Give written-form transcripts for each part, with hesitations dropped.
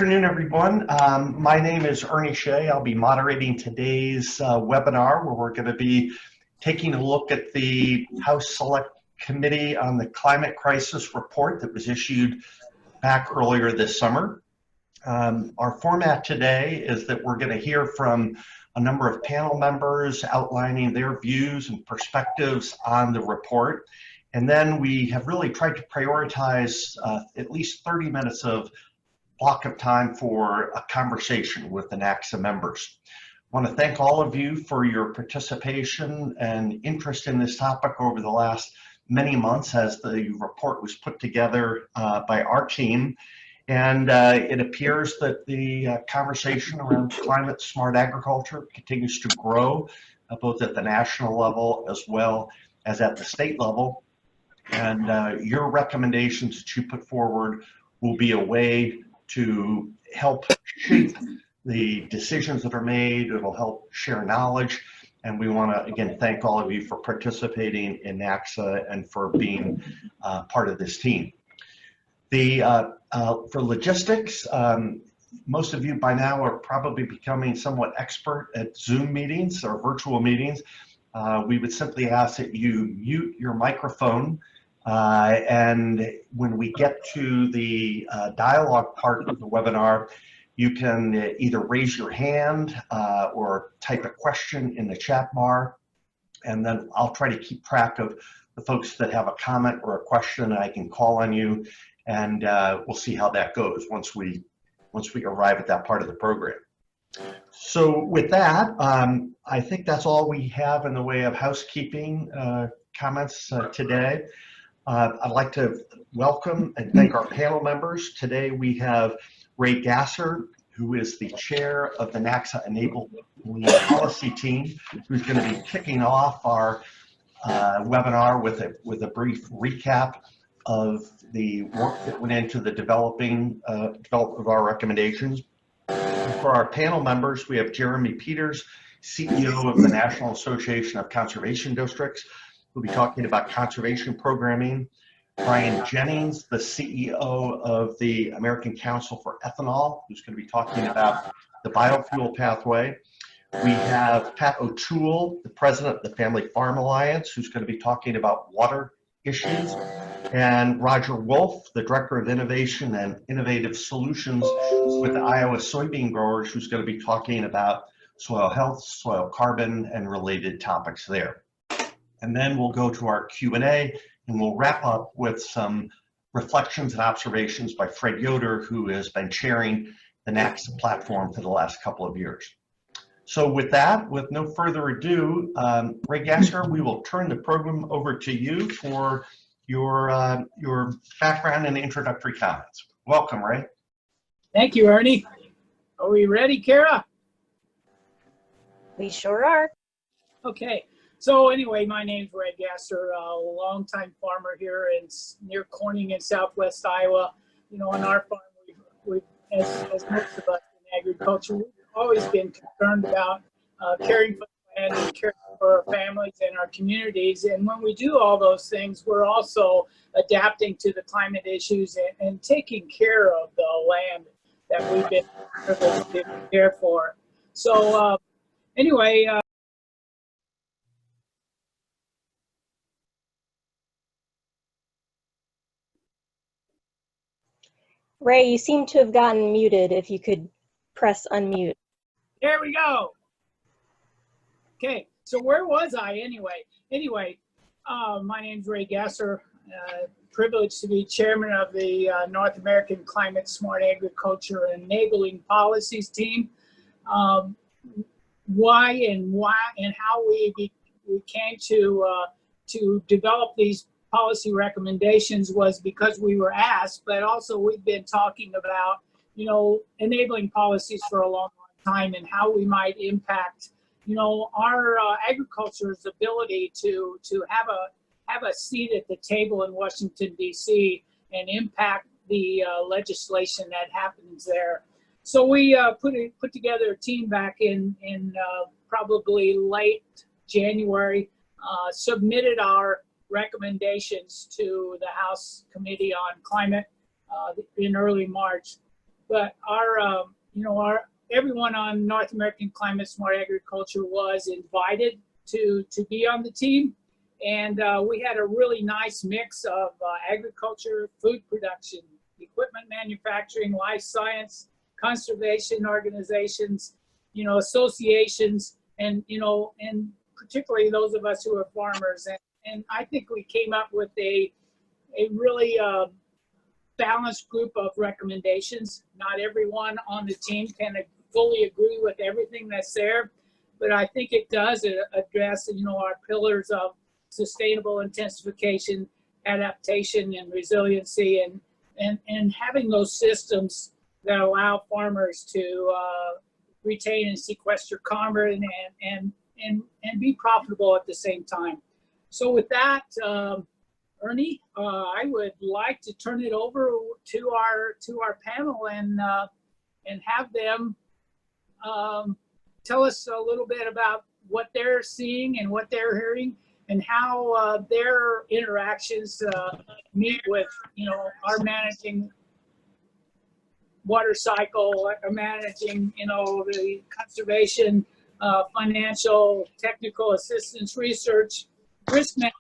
Good afternoon, everyone. My name is Ernie Shea. I'll be moderating today's webinar where we're going to be taking a look at the House Select Committee on the Climate Crisis report that was issued back earlier this summer. Our format today is that we're going to hear from a number of panel members outlining their views and perspectives on the report. And then we have really tried to prioritize at least 30 minutes of block of time for a conversation with the NACSAA members. I want to thank all of you for your participation and interest in this topic over the last many months as the report was put together by our team. And it appears that the conversation around climate smart agriculture continues to grow, both at the national level as well as at the state level. And your recommendations that you put forward will be a way to help shape the decisions that are made. It'll help share knowledge. And we want to, again, thank all of you for participating in NACSAA and for being part of this team. For logistics, most of you by now are probably becoming somewhat expert at Zoom meetings or virtual meetings. We would simply ask that you mute your microphone. And when we get to the dialogue part of the webinar, you can either raise your hand or type a question in the chat bar, and then I'll try to keep track of the folks that have a comment or a question. I can call on you, and we'll see how that goes once we arrive at that part of the program. So with that, I think that's all we have in the way of housekeeping comments today. I'd like to welcome and thank our panel members. Today we have Ray Gasser, who is the chair of the NACSAA Enabling Policy Team, who's going to be kicking off our webinar with a brief recap of the work that went into the development of our recommendations. For our panel members, we have Jeremy Peters, CEO of the National Association of Conservation Districts. We'll be talking about conservation programming. Brian Jennings, the CEO of the American Council for Ethanol, who's going to be talking about the biofuel pathway. We have Pat OToole, the president of the Family Farm Alliance, who's going to be talking about water issues. And Roger Wolfe, the director of innovation and innovative solutions with the Iowa soybean growers, who's going to be talking about soil health, soil carbon, and related topics there. And then we'll go to our Q&A, and we'll wrap up with some reflections and observations by Fred Yoder, who has been chairing the NACSAA platform for the last couple of years. So with that, with no further ado, Ray Gasser, we will turn the program over to you for your background and introductory comments. Welcome, Ray. Thank you, Ernie. Are we ready, Kara? We sure are. Okay. So anyway, my name's Ray Gasser, a longtime farmer here near Corning in Southwest Iowa. You know, on our farm, as most of us in agriculture, we've always been concerned about caring for the land and caring for our families and our communities. And when we do all those things, we're also adapting to the climate issues and taking care of the land that we've been privileged to care for. So anyway, Ray, you seem to have gotten muted. If you could press unmute. There we go. Okay, so where was I anyway? My name's Ray Gasser, privileged to be chairman of the North American Climate Smart Agriculture Enabling Policies Team. Why and how we came to develop these policy recommendations was because we were asked, but also we've been talking about, you know, enabling policies for a long time and how we might impact, you know, our agriculture's ability to have a seat at the table in Washington, D.C. and impact the legislation that happens there. So we put together a team back in probably late January, submitted our recommendations to the House Committee on Climate in early March. but our, everyone on North American Climate Smart Agriculture was invited to be on the team. And we had a really nice mix of agriculture, food production, equipment manufacturing, life science, conservation organizations, associations, and, and particularly those of us who are farmers. And I think we came up with a really balanced group of recommendations. Not everyone on the team can fully agree with everything that's there, but I think it does address, our pillars of sustainable intensification, adaptation, and resiliency, and having those systems that allow farmers to retain and sequester carbon and be profitable at the same time. So with that, Ernie, I would like to turn it over to our panel and have them tell us a little bit about what they're seeing and what they're hearing, and how their interactions meet with, our managing water cycle, or managing, the conservation, financial, technical assistance, research, risk management,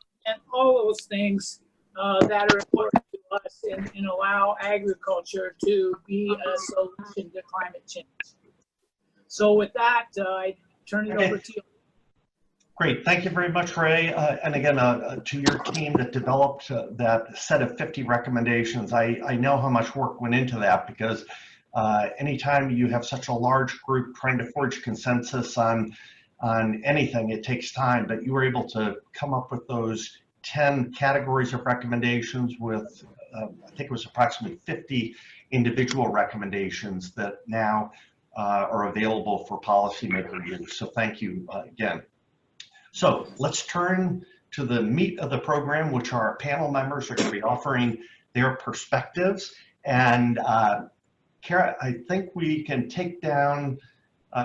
all those things that are important to us and allow agriculture to be a solution to climate change. So with that, I turn it over to you. Great, thank you very much, Ray. And again, to your team that developed that set of 50 recommendations. I know how much work went into that, because anytime you have such a large group trying to forge consensus on anything, it takes time, but you were able to come up with those 10 categories of recommendations with, I think it was approximately 50 individual recommendations that now are available for policymaker use. So thank you again. So let's turn to the meat of the program, which our panel members are going to be offering their perspectives. And Kara, I think we can take down,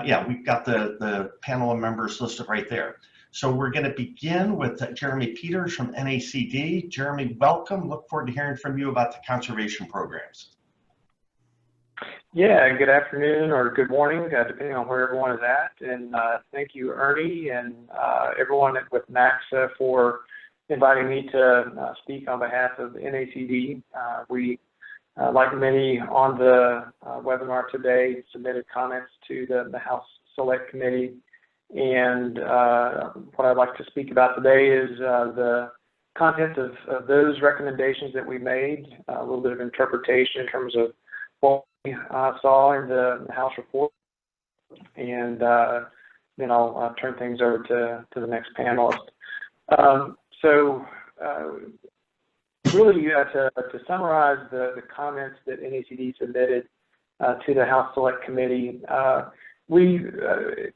yeah, we've got the panel members listed right there. So we're going to begin with Jeremy Peters from NACD. Jeremy, welcome. Look forward to hearing from you about the conservation programs. Yeah, good afternoon or good morning, depending on where everyone is at. And thank you, Ernie, and everyone with NACSAA for inviting me to speak on behalf of NACD. We, like many on the webinar today, submitted comments to the House Select Committee. And what I'd like to speak about today is the content of those recommendations that we made, a little bit of interpretation in terms of what we saw in the House report, and then I'll turn things over to the next panelist. Really, to summarize the comments that NACD submitted to the House Select Committee, we,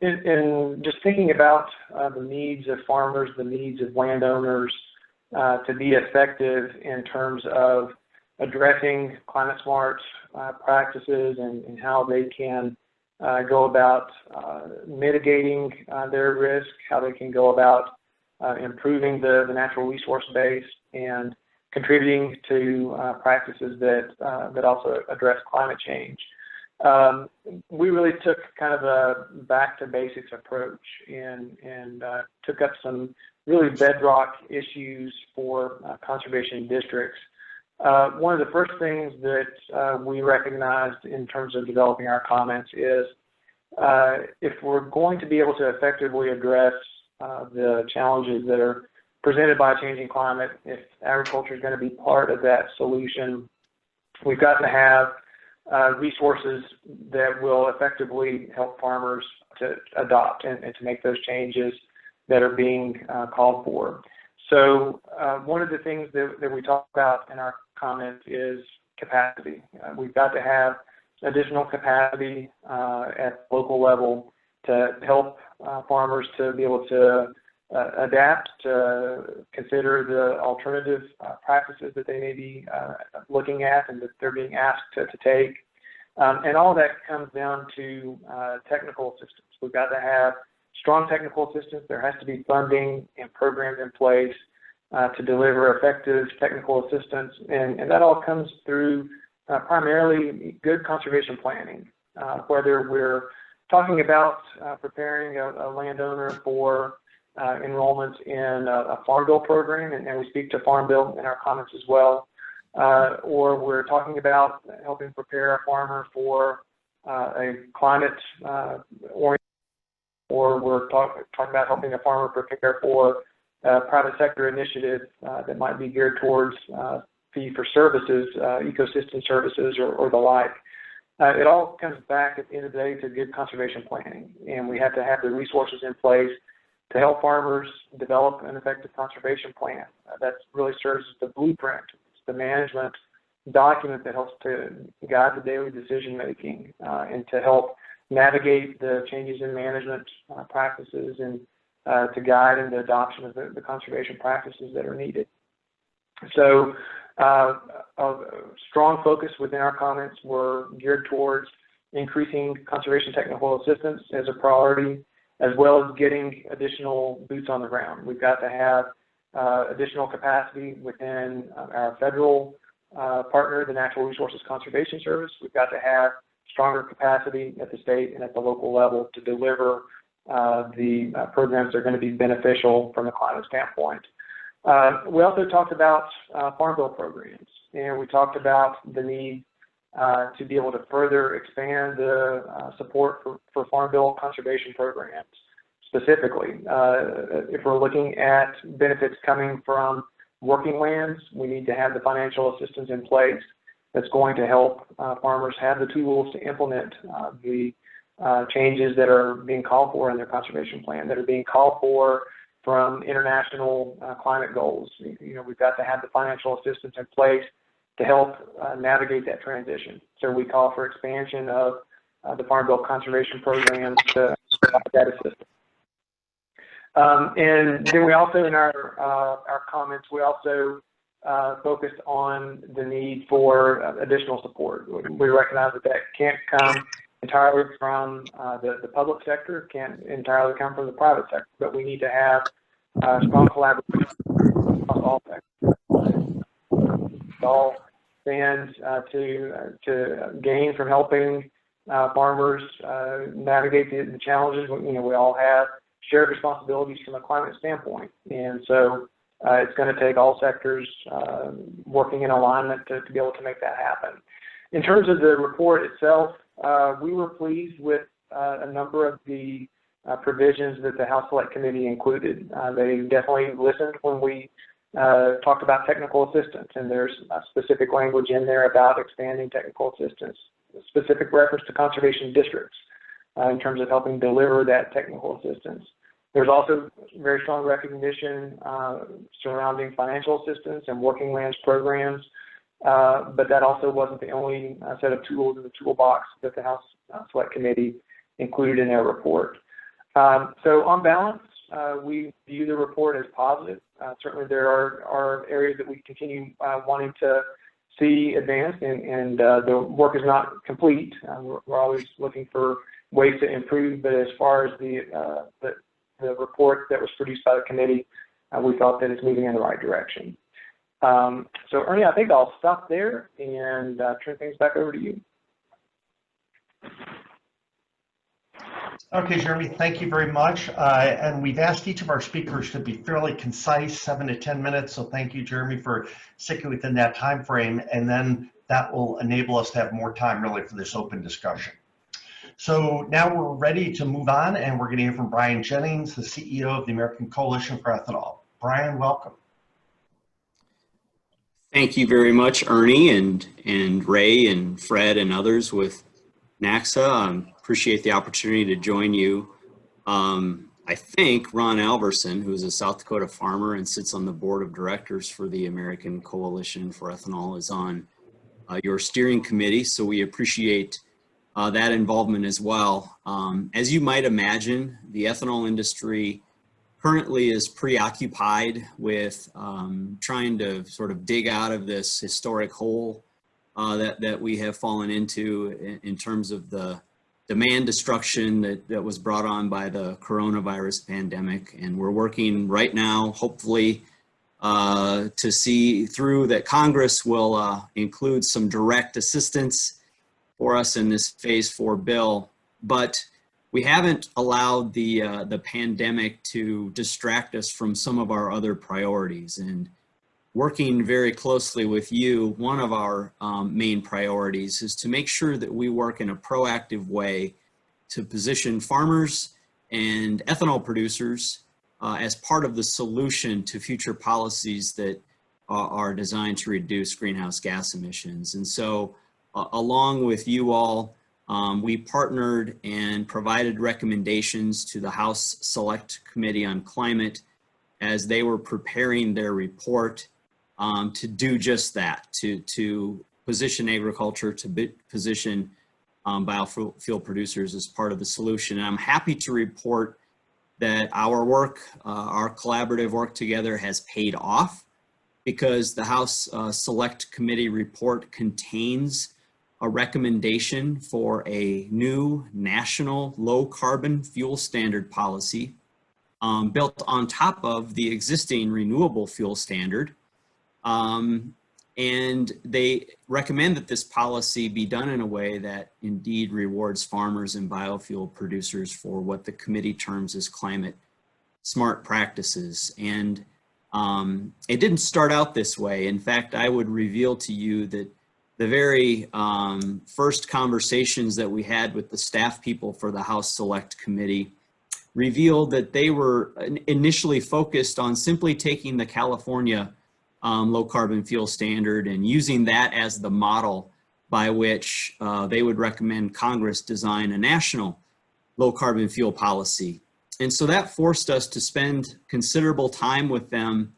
in just thinking about the needs of farmers, the needs of landowners to be effective in terms of addressing climate smart practices and how they can go about mitigating their risk, how they can go about improving the natural resource base and contributing to practices that also address climate change. We really took kind of a back to basics approach and took up some really bedrock issues for conservation districts. One of the first things that we recognized in terms of developing our comments is if we're going to be able to effectively address the challenges that are presented by a changing climate, if agriculture is going to be part of that solution, we've got to have resources that will effectively help farmers to adopt and to make those changes that are being called for. So one of the things that we talk about in our comments is capacity. We've got to have additional capacity at the local level to help farmers to be able to adapt, to consider the alternative practices that they may be looking at and that they're being asked to take. And all that comes down to technical assistance. We've got to have strong technical assistance. There has to be funding and programs in place to deliver effective technical assistance. And that all comes through primarily good conservation planning, whether we're talking about preparing a landowner for enrollment in a Farm Bill program, and we speak to Farm Bill in our comments as well, or we're talking about helping prepare a farmer for a climate oriented, or we're talking about helping a farmer prepare for a private sector initiative that might be geared towards fee for services, ecosystem services, or the like. It all comes back at the end of the day to good conservation planning, and we have to have the resources in place to help farmers develop an effective conservation plan. That really serves as the blueprint. It's the management document that helps to guide the daily decision making and to help navigate the changes in management practices and to guide in the adoption of the conservation practices that are needed. So a strong focus within our comments were geared towards increasing conservation technical assistance as a priority, as well as getting additional boots on the ground. We've got to have additional capacity within our federal partner, the Natural Resources Conservation Service. We've got to have stronger capacity at the state and at the local level to deliver the programs that are going to be beneficial from a climate standpoint. We also talked about Farm Bill programs, and we talked about the need to be able to further expand the support for Farm Bill conservation programs. Specifically, if we're looking at benefits coming from working lands, we need to have the financial assistance in place that's going to help farmers have the tools to implement the changes that are being called for in their conservation plan, that are being called for from international climate goals. You know, we've got to have the financial assistance in place to help navigate that transition. So we call for expansion of the Farm Bill conservation programs to provide that assistance. And then we also, in our comments, we also focused on the need for additional support. We recognize that that can't come entirely from the public sector, can't entirely come from the private sector, but we need to have strong collaboration across all sectors. All stands to gain from helping farmers navigate the challenges. You know, we all have shared responsibilities from a climate standpoint, and so it's going to take all sectors working in alignment to be able to make that happen. In terms of the report itself, we were pleased with a number of the provisions that the House Select Committee included. They definitely listened when we talked about technical assistance, and there's specific language in there about expanding technical assistance, specific reference to conservation districts in terms of helping deliver that technical assistance. There's also very strong recognition surrounding financial assistance and working lands programs, but that also wasn't the only set of tools in the toolbox that the House Select Committee included in their report. So on balance, we view the report as positive. Certainly there are areas that we continue wanting to see advanced, and the work is not complete. We're always looking for ways to improve, but as far as the report that was produced by the committee, we thought that it's moving in the right direction. So Ernie, I think I'll stop there and turn things back over to you. Okay, Jeremy, thank you very much. And we've asked each of our speakers to be fairly concise, 7 to 10 minutes. So thank you, Jeremy, for sticking within that time frame. And then that will enable us to have more time really for this open discussion. So now we're ready to move on, and we're going to hear from Brian Jennings, the CEO of the American Coalition for Ethanol. Brian, welcome. Thank you very much, Ernie and Ray and Fred and others with NACSAA. Appreciate the opportunity to join you. I think Ron Alverson, who is a South Dakota farmer and sits on the board of directors for the American Coalition for Ethanol, is on your steering committee, so we appreciate that involvement as well. As you might imagine, the ethanol industry currently is preoccupied with trying to sort of dig out of this historic hole that we have fallen into in terms of the demand destruction that was brought on by the coronavirus pandemic. And we're working right now, hopefully to see through that Congress will include some direct assistance for us in this phase 4 bill, but we haven't allowed the pandemic to distract us from some of our other priorities. And working very closely with you, one of our main priorities is to make sure that we work in a proactive way to position farmers and ethanol producers as part of the solution to future policies that are designed to reduce greenhouse gas emissions. And so along with you all, we partnered and provided recommendations to the House Select Committee on Climate as they were preparing their report to do just that, to position agriculture, to position biofuel producers as part of the solution. And I'm happy to report that our work, our collaborative work together has paid off, because the House Select Committee report contains a recommendation for a new national low carbon fuel standard policy built on top of the existing renewable fuel standard. And they recommend that this policy be done in a way that indeed rewards farmers and biofuel producers for what the committee terms as climate smart practices. And it didn't start out this way. In fact, I would reveal to you that the very first conversations that we had with the staff people for the House Select Committee revealed that they were initially focused on simply taking the California low carbon fuel standard and using that as the model by which they would recommend Congress design a national low carbon fuel policy. And so that forced us to spend considerable time with them,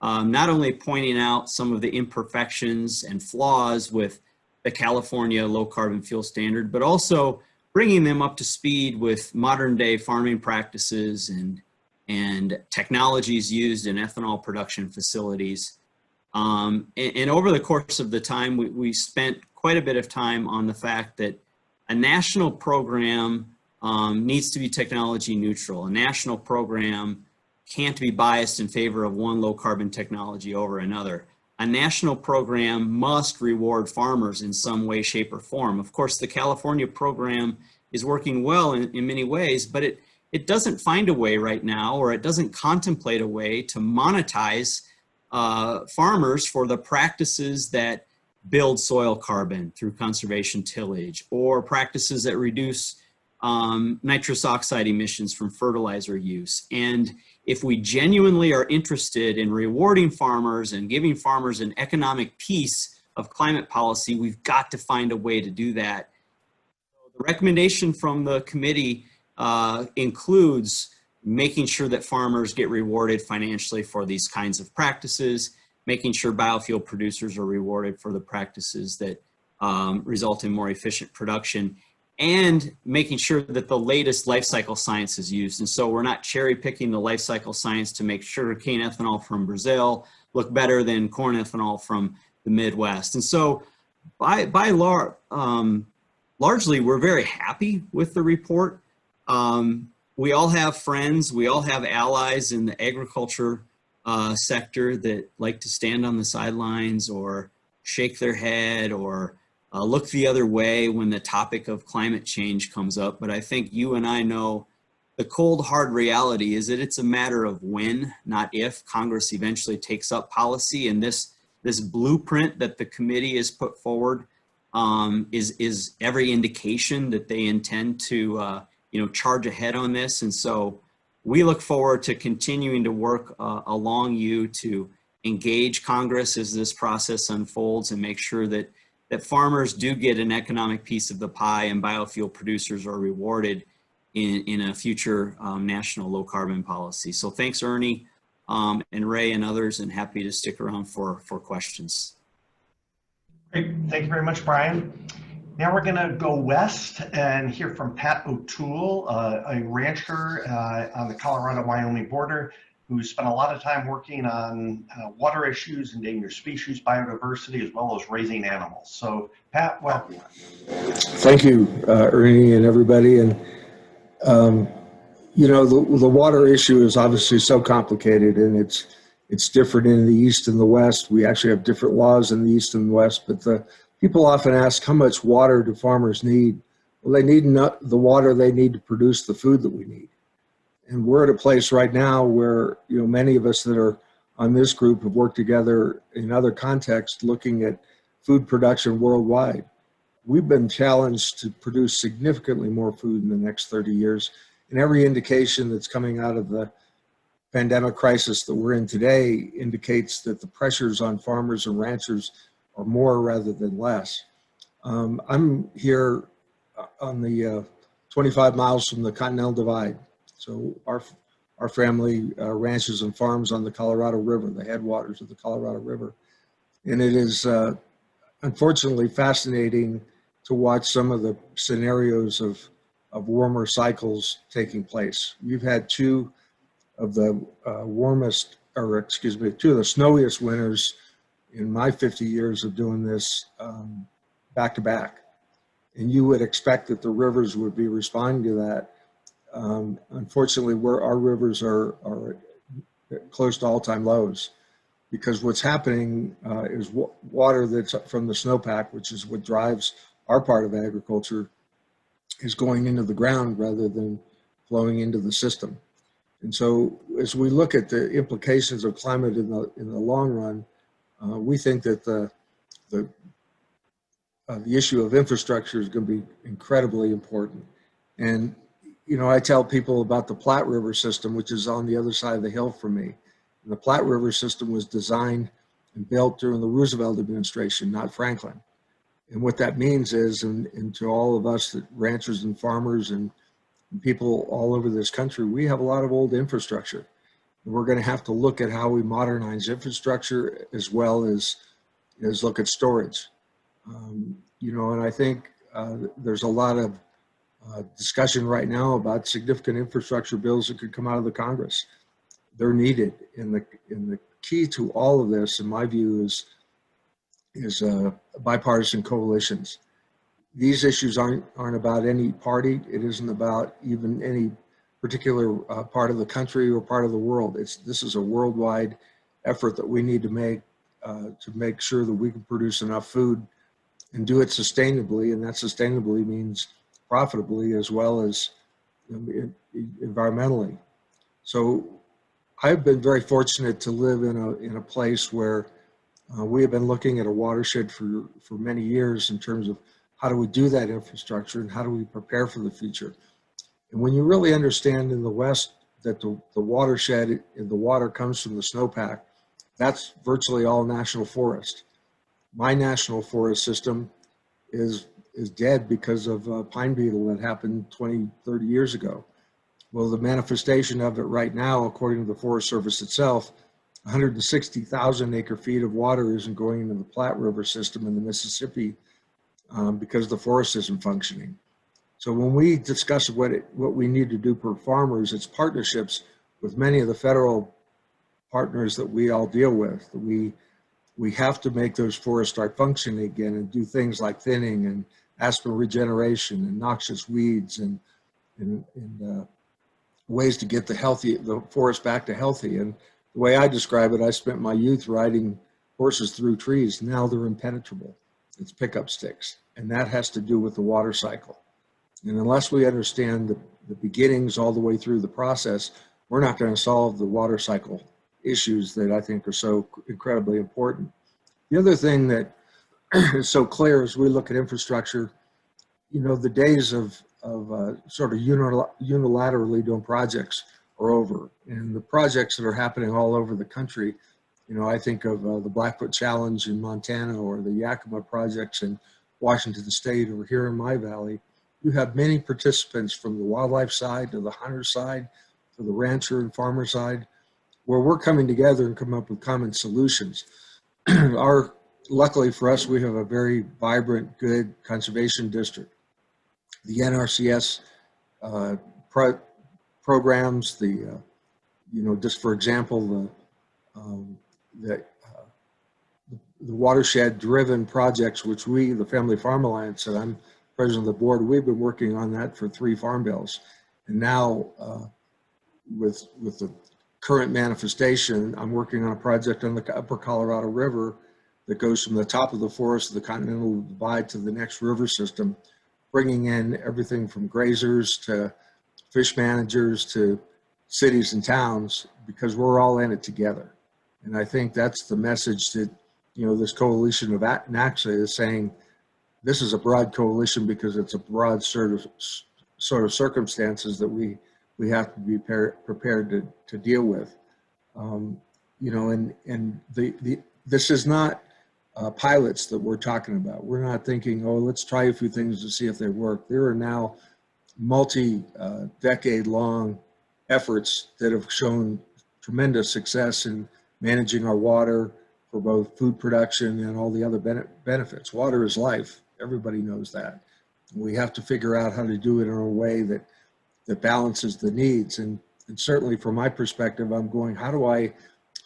not only pointing out some of the imperfections and flaws with the California low carbon fuel standard, but also bringing them up to speed with modern day farming practices and technologies used in ethanol production facilities. And over the course of the time, we spent quite a bit of time on the fact that a national program needs to be technology neutral. A national program can't be biased in favor of one low carbon technology over another. A national program must reward farmers in some way, shape, or form. Of course, the California program is working well in many ways, but it doesn't find a way right now, or it doesn't contemplate a way to monetize farmers for the practices that build soil carbon through conservation tillage, or practices that reduce nitrous oxide emissions from fertilizer use. And if we genuinely are interested in rewarding farmers and giving farmers an economic piece of climate policy, we've got to find a way to do that. So the recommendation from the committee includes making sure that farmers get rewarded financially for these kinds of practices, making sure biofuel producers are rewarded for the practices that result in more efficient production, and making sure that the latest life cycle science is used. And so we're not cherry picking the life cycle science to make sugarcane ethanol from Brazil look better than corn ethanol from the Midwest. And so largely, we're very happy with the report. We all have friends, we all have allies in the agriculture sector that like to stand on the sidelines or shake their head or look the other way when the topic of climate change comes up. But I think you and I know the cold, hard reality is that it's a matter of when, not if, Congress eventually takes up policy. And this blueprint that the committee has put forward is every indication that they intend to charge ahead on this. And so we look forward to continuing to work along you to engage Congress as this process unfolds and make sure that farmers do get an economic piece of the pie and biofuel producers are rewarded in a future national low carbon policy. So thanks, Ernie and Ray and others, and happy to stick around for questions. Great, thank you very much, Brian. Now we're gonna go west and hear from Pat O'Toole, a rancher on the Colorado-Wyoming border, who spent a lot of time working on water issues, endangered species, biodiversity, as well as raising animals. So Pat, welcome. Thank you, Ernie and everybody. And the water issue is obviously so complicated, and It's different in the East and the West. We actually have different laws in the East and the West, but the people often ask, how much water do farmers need? Well, they need the water they need to produce the food that we need. And we're at a place right now where, many of us that are on this group have worked together in other contexts looking at food production worldwide. We've been challenged to produce significantly more food in the next 30 years. And every indication that's coming out of the pandemic crisis that we're in today indicates that the pressures on farmers and ranchers are more rather than less. I'm here on the 25 miles from the Continental Divide. So our family ranches and farms on the Colorado River, the headwaters of the Colorado River. And it is unfortunately fascinating to watch some of the scenarios of warmer cycles taking place. We've had two of the two of the snowiest winters in my 50 years of doing this back to back. And you would expect that the rivers would be responding to that. Unfortunately, our rivers are close to all-time lows, because what's happening is water that's from the snowpack, which is what drives our part of agriculture, is going into the ground rather than flowing into the system. And so as we look at the implications of climate in the long run, we think that the issue of infrastructure is going to be incredibly important. And I tell people about the Platte River system, which is on the other side of the hill from me. And the Platte River system was designed and built during the Roosevelt administration, not Franklin. And what that means is, and to all of us, that ranchers and farmers and people all over this country, we have a lot of old infrastructure. And we're going to have to look at how we modernize infrastructure as well as look at storage. And I think there's a lot of discussion right now about significant infrastructure bills that could come out of the Congress. They're needed, and the key to all of this, in my view, is bipartisan coalitions. These issues aren't about any party. It isn't about even any particular part of the country or part of the world. This is a worldwide effort that we need to make sure that we can produce enough food and do it sustainably, and that sustainably means profitably as well as environmentally. So I've been very fortunate to live in a place where we have been looking at a watershed for many years in terms of how do we do that infrastructure and how do we prepare for the future. And when you really understand in the West that the watershed and the water comes from the snowpack, that's virtually all national forest. My national forest system is dead because of pine beetle that happened 20, 30 years ago. Well, the manifestation of it right now, according to the Forest Service itself, 160,000 acre feet of water isn't going into the Platte River system in the Mississippi because the forest isn't functioning. So when we discuss what we need to do for farmers, it's partnerships with many of the federal partners that we all deal with. We have to make those forests start functioning again and do things like thinning and aspen regeneration and noxious weeds and ways to get the forest back to healthy. And the way I describe it, I spent my youth riding horses through trees. Now they're impenetrable. It's pickup sticks. And that has to do with the water cycle. And unless we understand the beginnings all the way through the process, we're not going to solve the water cycle issues that I think are so incredibly important. The other thing that is so clear as we look at infrastructure, the days of sort of unilaterally doing projects are over. And the projects that are happening all over the country, I think of the Blackfoot Challenge in Montana or the Yakima projects in Washington State or here in my valley. You have many participants from the wildlife side to the hunter side to the rancher and farmer side, where we're coming together and come up with common solutions. Luckily for us, we have a very vibrant, good conservation district. The NRCS programs, just for example, the watershed-driven projects, which we, the Family Farm Alliance, and I'm president of the board, we've been working on that for 3 farm bills. And now with the current manifestation. I'm working on a project on the upper Colorado River that goes from the top of the forest of the Continental Divide to the next river system, bringing in everything from grazers to fish managers to cities and towns, because we're all in it together. And I think that's the message that, you know, this coalition of NACSAA is saying. This is a broad coalition because it's a broad sort of circumstances that we have to be prepared to deal with. You know, and this is not pilots that we're talking about. We're not thinking, oh, let's try a few things to see if they work. There are now multi-decade long efforts that have shown tremendous success in managing our water for both food production and all the other benefits. Water is life. Everybody knows that. We have to figure out how to do it in a way that balances the needs. And certainly from my perspective, I'm going, how do I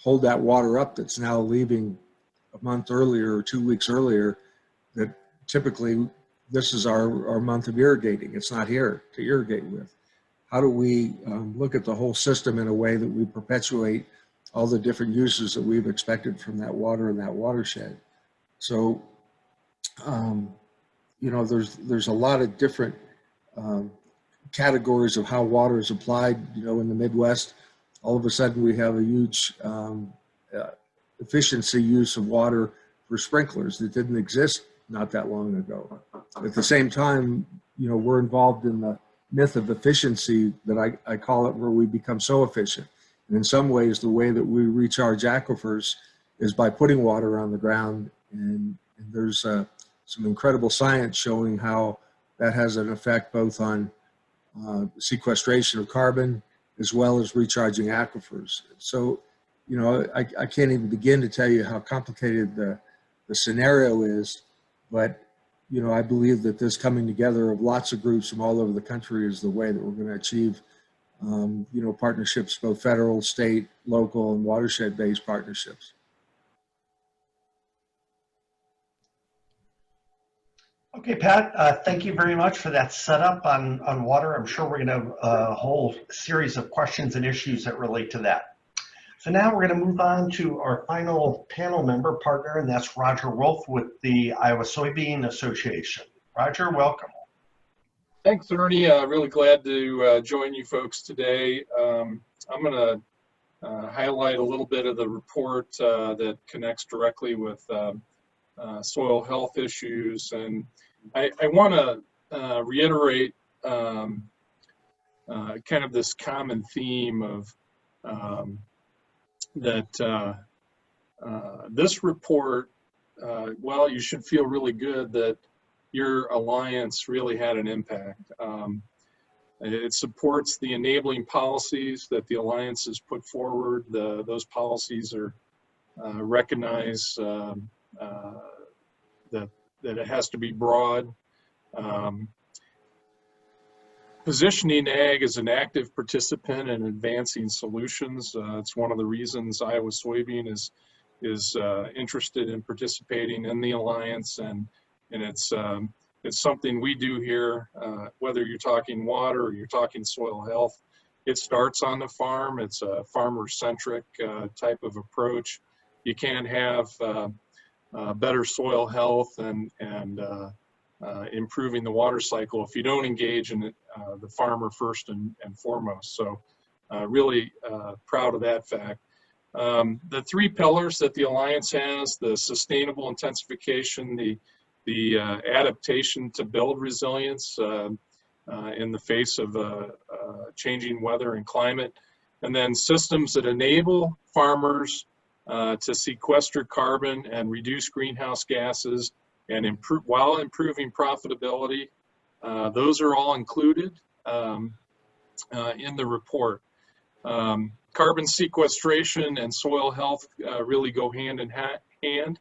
hold that water up that's now leaving a month earlier or 2 weeks earlier, that typically this is our month of irrigating. It's not here to irrigate with. How do we look at the whole system in a way that we perpetuate all the different uses that we've expected from that water in that watershed? So, you know, there's a lot of different categories of how water is applied. You know, in the Midwest, all of a sudden we have a huge efficiency use of water for sprinklers that didn't exist not that long ago. At the same time, you know, we're involved in the myth of efficiency that I call it, where we become so efficient. And in some ways, the way that we recharge aquifers is by putting water on the ground. And there's some incredible science showing how that has an effect both on sequestration of carbon as well as recharging aquifers. So, you know, I can't even begin to tell you how complicated the scenario is, but, you know, I believe that this coming together of lots of groups from all over the country is the way that we're going to achieve, you know, partnerships, both federal, state, local, and watershed-based partnerships. Okay, Pat, thank you very much for that setup on water. I'm sure we're going to have a whole series of questions and issues that relate to that. So now we're going to move on to our final panel member partner, and that's Roger Wolfe with the Iowa Soybean Association. Roger, welcome. Thanks, Ernie. Really glad to join you folks today. I'm going to highlight a little bit of the report that connects directly with soil health issues. And I want to reiterate kind of this common theme of that this report, well, you should feel really good that your alliance really had an impact. It supports the enabling policies that the alliance has put forward. Those policies are recognize that it has to be broad. Positioning ag as an active participant in advancing solutions. It's one of the reasons Iowa Soybean is interested in participating in the alliance, and it's something we do here. Whether you're talking water or you're talking soil health, it starts on the farm. It's a farmer-centric type of approach. You can't have better soil health and improving the water cycle if you don't engage in the farmer first and foremost. So really proud of that fact. The three pillars that the Alliance has: the sustainable intensification, the adaptation to build resilience in the face of changing weather and climate, and then systems that enable farmers to sequester carbon and reduce greenhouse gases and improve while improving profitability. Those are all included in the report. Carbon sequestration and soil health really go hand in hand.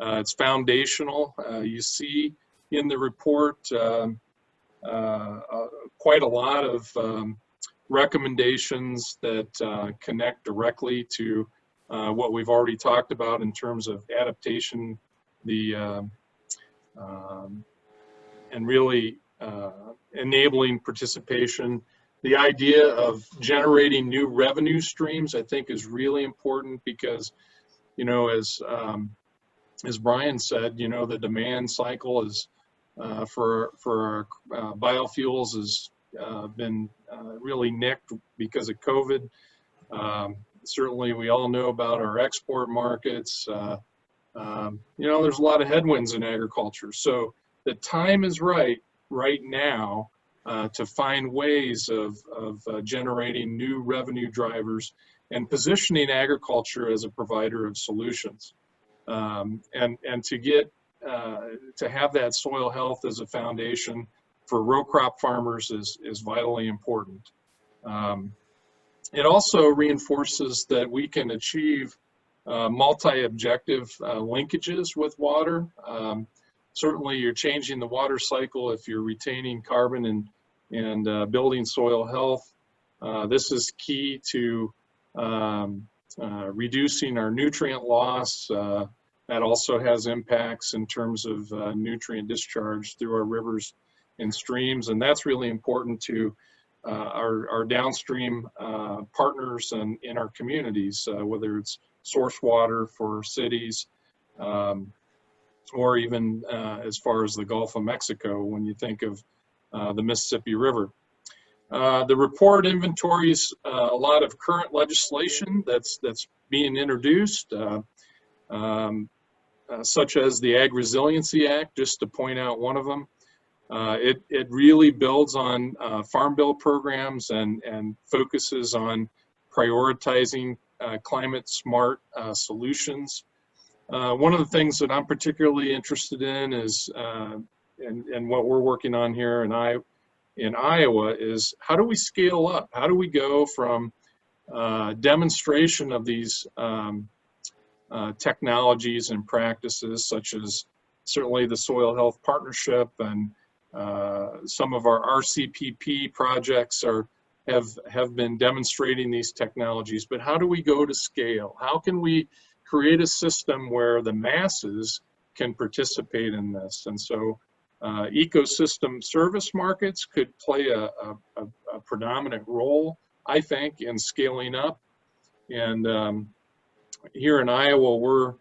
It's foundational. You see in the report quite a lot of recommendations that connect directly to what we've already talked about in terms of adaptation, and really enabling participation the idea of generating new revenue streams, I think, is really important because, you know, as Brian said, you know, the demand cycle is for biofuels has been really nicked because of COVID. Certainly, we all know about our export markets. You know, there's a lot of headwinds in agriculture. So the time is right now to find ways of generating new revenue drivers and positioning agriculture as a provider of solutions. And to get to have that soil health as a foundation for row crop farmers is vitally important. It also reinforces that we can achieve multi-objective linkages with water. Certainly you're changing the water cycle if you're retaining carbon and building soil health. This is key to reducing our nutrient loss. That also has impacts in terms of nutrient discharge through our rivers and streams, and that's really important to our downstream partners and in our communities, whether it's source water for cities or even as far as the Gulf of Mexico when you think of the Mississippi River. The report inventories a lot of current legislation that's being introduced, such as the Ag Resiliency Act, just to point out one of them. It really builds on Farm Bill programs and focuses on prioritizing climate smart solutions. One of the things that I'm particularly interested in is, and what we're working on here in Iowa is how do we scale up? How do we go from demonstration of these technologies and practices, such as certainly the Soil Health Partnership and some of our RCPP projects have been demonstrating these technologies, but how do we go to scale? How can we create a system where the masses can participate in this? And so ecosystem service markets could play a predominant role, I think, in scaling up. And here in Iowa,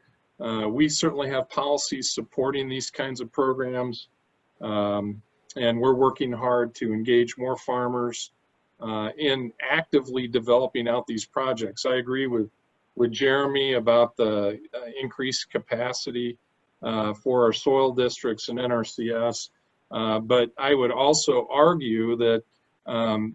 we certainly have policies supporting these kinds of programs, and we're working hard to engage more farmers in actively developing out these projects. I agree with Jeremy about the increased capacity for our soil districts and NRCS, but I would also argue that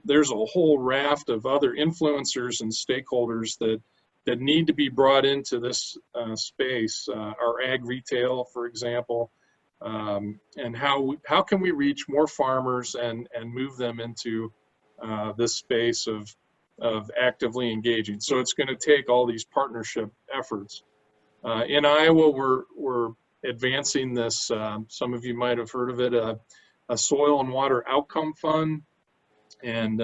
there's a whole raft of other influencers and stakeholders that need to be brought into this space. Our ag retail, for example, and how can we reach more farmers and move them into this space of actively engaging. So it's going to take all these partnership efforts. In Iowa, we're advancing this, some of you might have heard of it, a soil and water outcome fund. And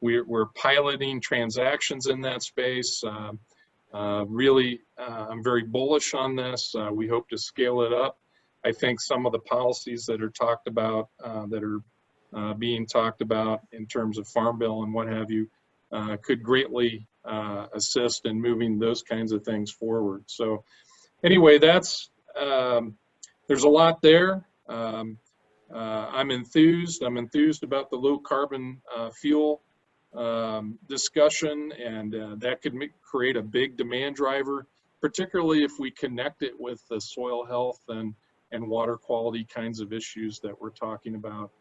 we're piloting transactions in that space. Really, I'm very bullish on this. We hope to scale it up. I think some of the policies that are talked about, that are being talked about in terms of Farm Bill and what have you, could greatly assist in moving those kinds of things forward. So anyway, there's a lot there. I'm enthused about the low carbon fuel discussion, and that could create a big demand driver, particularly if we connect it with the soil health and water quality kinds of issues that we're talking about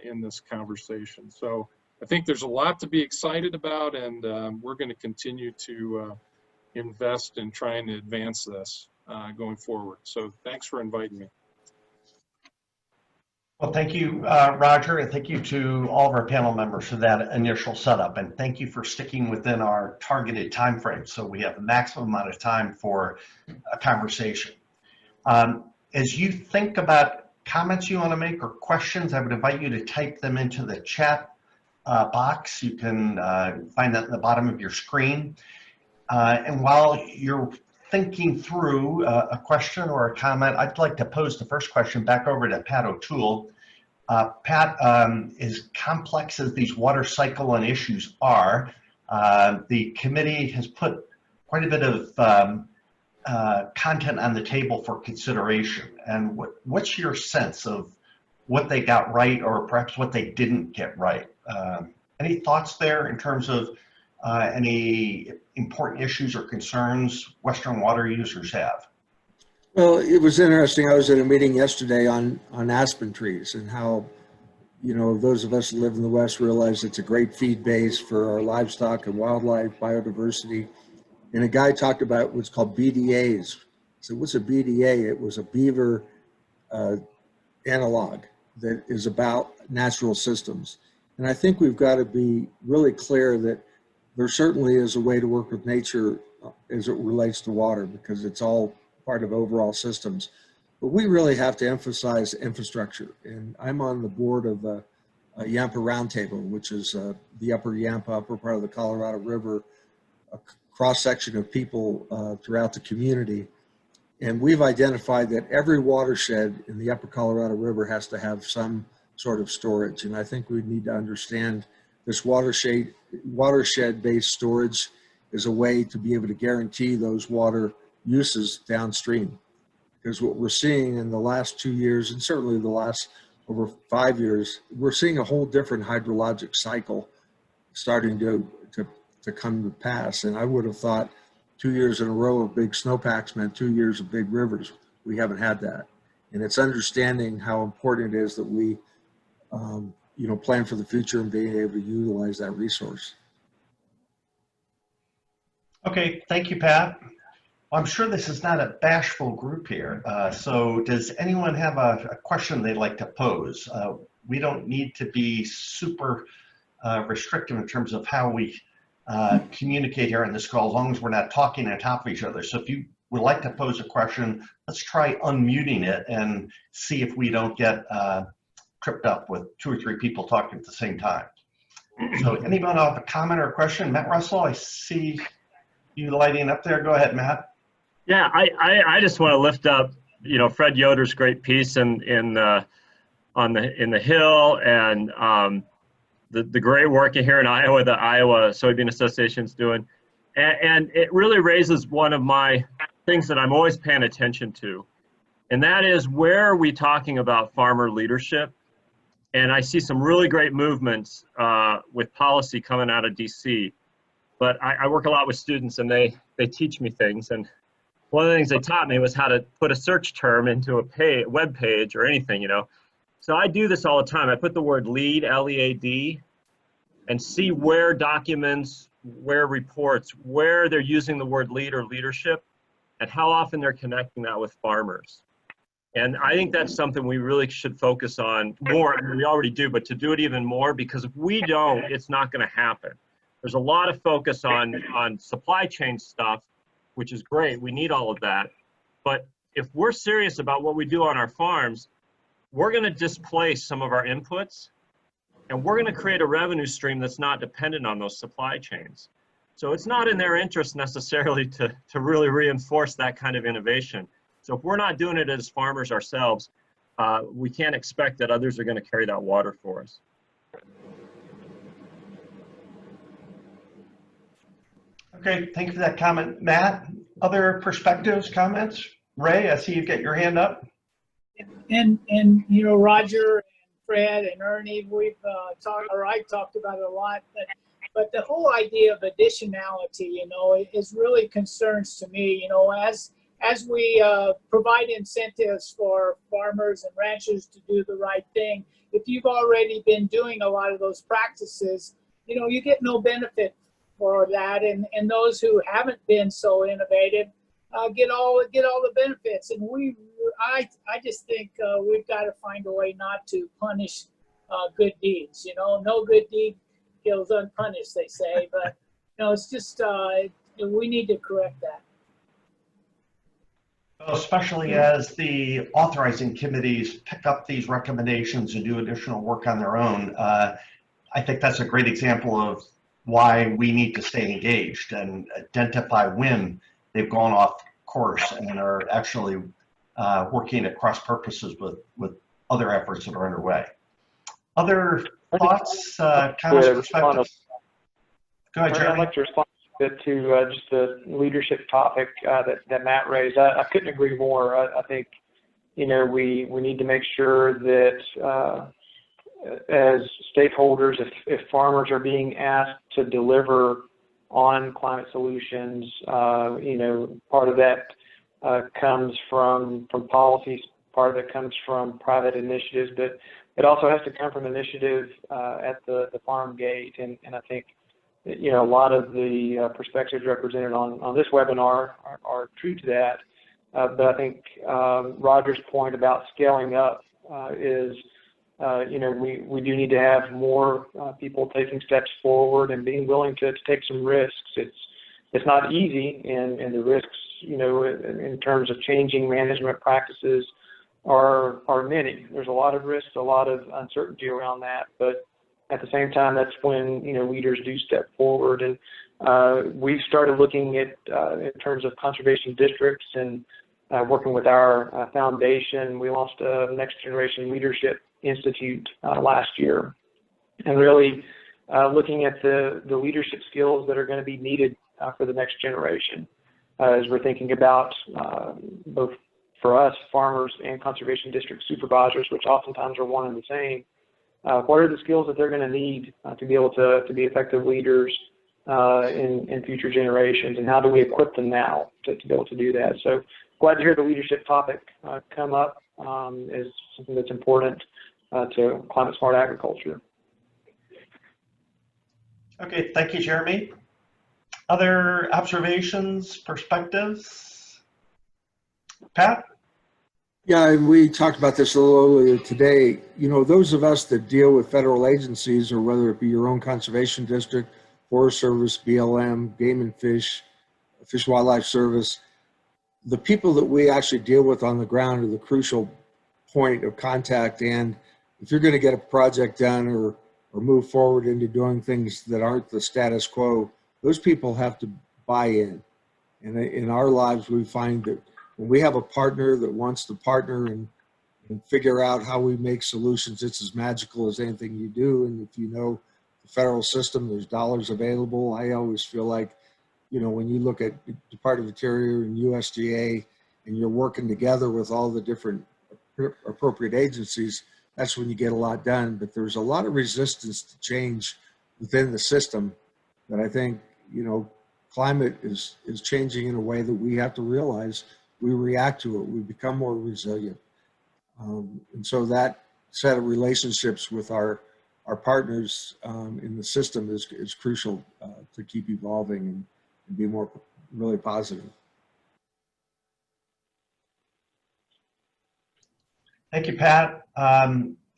in this conversation. So I think there's a lot to be excited about, and we're going to continue to invest in trying to advance this going forward. So thanks for inviting me. Well, thank you, Roger, and thank you to all of our panel members for that initial setup, and thank you for sticking within our targeted time frame so we have the maximum amount of time for a conversation. As you think about comments you want to make or questions, I would invite you to type them into the chat box. You can find that at the bottom of your screen. And while you're thinking through a question or a comment, I'd like to pose the first question back over to Pat OToole. Pat, as complex as these water cycle and issues are, the committee has put quite a bit of content on the table for consideration. And what's your sense of what they got right, or perhaps what they didn't get right? Any thoughts there in terms of any important issues or concerns Western water users have? Well, it was interesting. I was at a meeting yesterday on aspen trees and how, you know, those of us who live in the West realize it's a great feed base for our livestock and wildlife biodiversity. And a guy talked about what's called BDAs. So what's a BDA? It was a beaver analog that is about natural systems. And I think we've got to be really clear that there certainly is a way to work with nature as it relates to water, because it's all part of overall systems. But we really have to emphasize infrastructure. And I'm on the board of a Yampa Roundtable, which is the upper Yampa, upper part of the Colorado River, a cross-section of people throughout the community. And we've identified that every watershed in the upper Colorado River has to have some sort of storage. And I think we need to understand this watershed-based storage is a way to be able to guarantee those water uses downstream. Because what we're seeing in the last 2 years, and certainly the last over 5 years, we're seeing a whole different hydrologic cycle starting to come to pass. And I would have thought 2 years in a row of big snowpacks meant 2 years of big rivers. We haven't had that. And it's understanding how important it is that we, you know, plan for the future and being able to utilize that resource. Okay, thank you, Pat. Well, I'm sure this is not a bashful group here. So does anyone have a question they'd like to pose? We don't need to be super restrictive in terms of how we communicate here on this call, as long as we're not talking on top of each other. So if you would like to pose a question, let's try unmuting it and see if we don't get tripped up with 2 or 3 people talking at the same time. So anyone have a comment or a question? Matt Russell, I see you lighting up there. Go ahead, Matt. Yeah, I just want to lift up, you know, Fred Yoder's great piece in the Hill, and the great work here in Iowa, the Iowa Soybean Association's doing. And it really raises one of my things that I'm always paying attention to. And that is, where are we talking about farmer leadership? And I see some really great movements with policy coming out of DC. But I work a lot with students, and they teach me things. And one of the things they taught me was how to put a search term into a web page or anything, you know. So I do this all the time. I put the word lead, L-E-A-D, and see where documents, where reports, where they're using the word lead or leadership, and how often they're connecting that with farmers. And I think that's something we really should focus on more. I mean, we already do, but to do it even more, because if we don't, it's not going to happen. There's a lot of focus on supply chain stuff, which is great. We need all of that. But if we're serious about what we do on our farms, we're going to displace some of our inputs, and we're going to create a revenue stream that's not dependent on those supply chains. So it's not in their interest necessarily to really reinforce that kind of innovation. So if we're not doing it as farmers ourselves, we can't expect that others are going to carry that water for us. Okay, thank you for that comment, Matt. Other perspectives, comments? Ray, I see you get your hand up. And you know, Roger and Fred and Ernie, we've I talked about it a lot, but the whole idea of additionality, you know, is really concerns to me. You know, as we provide incentives for farmers and ranchers to do the right thing, if you've already been doing a lot of those practices, you know, you get no benefit for that, and those who haven't been so innovative get all the benefits. And I just think we've got to find a way not to punish good deeds. You know, no good deed goes unpunished, they say. But you know, it's just we need to correct that. Especially as the authorizing committees pick up these recommendations and do additional work on their own. I think that's a great example of why we need to stay engaged and identify when they've gone off course and are actually working at cross purposes with other efforts that are underway. Other thoughts, comments, perspectives? Go ahead, I'd Jeremy. like to respond a bit to just the leadership topic that Matt raised. I couldn't agree more. I think, we need to make sure that as stakeholders, if farmers are being asked to deliver on climate solutions, part of that comes from policies, part of it comes from private initiatives, but it also has to come from initiative at the farm gate. And I think, a lot of the perspectives represented on this webinar are true to that. But I think Roger's point about scaling up is, we do need to have more people taking steps forward and being willing to take some risks. It's not easy, and the risks, in terms of changing management practices are many. There's a lot of risks, a lot of uncertainty around that, but at the same time, that's when, leaders do step forward. And we've started looking at, in terms of conservation districts and working with our foundation. We launched a Next Generation Leadership Institute last year, and really looking at the leadership skills that are going to be needed for the next generation. As we're thinking about both for us, farmers and conservation district supervisors, which oftentimes are one and the same, what are the skills that they're going to need to be able to be effective leaders in future generations, and how do we equip them now to be able to do that? So glad to hear the leadership topic come up as something that's important to climate smart agriculture. Okay, thank you, Jeremy. Other observations, perspectives? Pat? Yeah, and we talked about this a little earlier today. Those of us that deal with federal agencies, or whether it be your own conservation district, Forest Service, BLM, Game and Fish, Fish and Wildlife Service, the people that we actually deal with on the ground are the crucial point of contact. And if you're going to get a project done or move forward into doing things that aren't the status quo, those people have to buy in. And in our lives, we find that when we have a partner that wants to partner and figure out how we make solutions, it's as magical as anything you do. And if you know the federal system, there's dollars available. I always feel like, when you look at Department of Interior and USDA, and you're working together with all the different appropriate agencies, that's when you get a lot done. But there's a lot of resistance to change within the system that I think, climate is changing in a way that we have to realize. We react to it, we become more resilient. And so that set of relationships with our partners in the system is crucial to keep evolving and be more really positive. Thank you, Pat.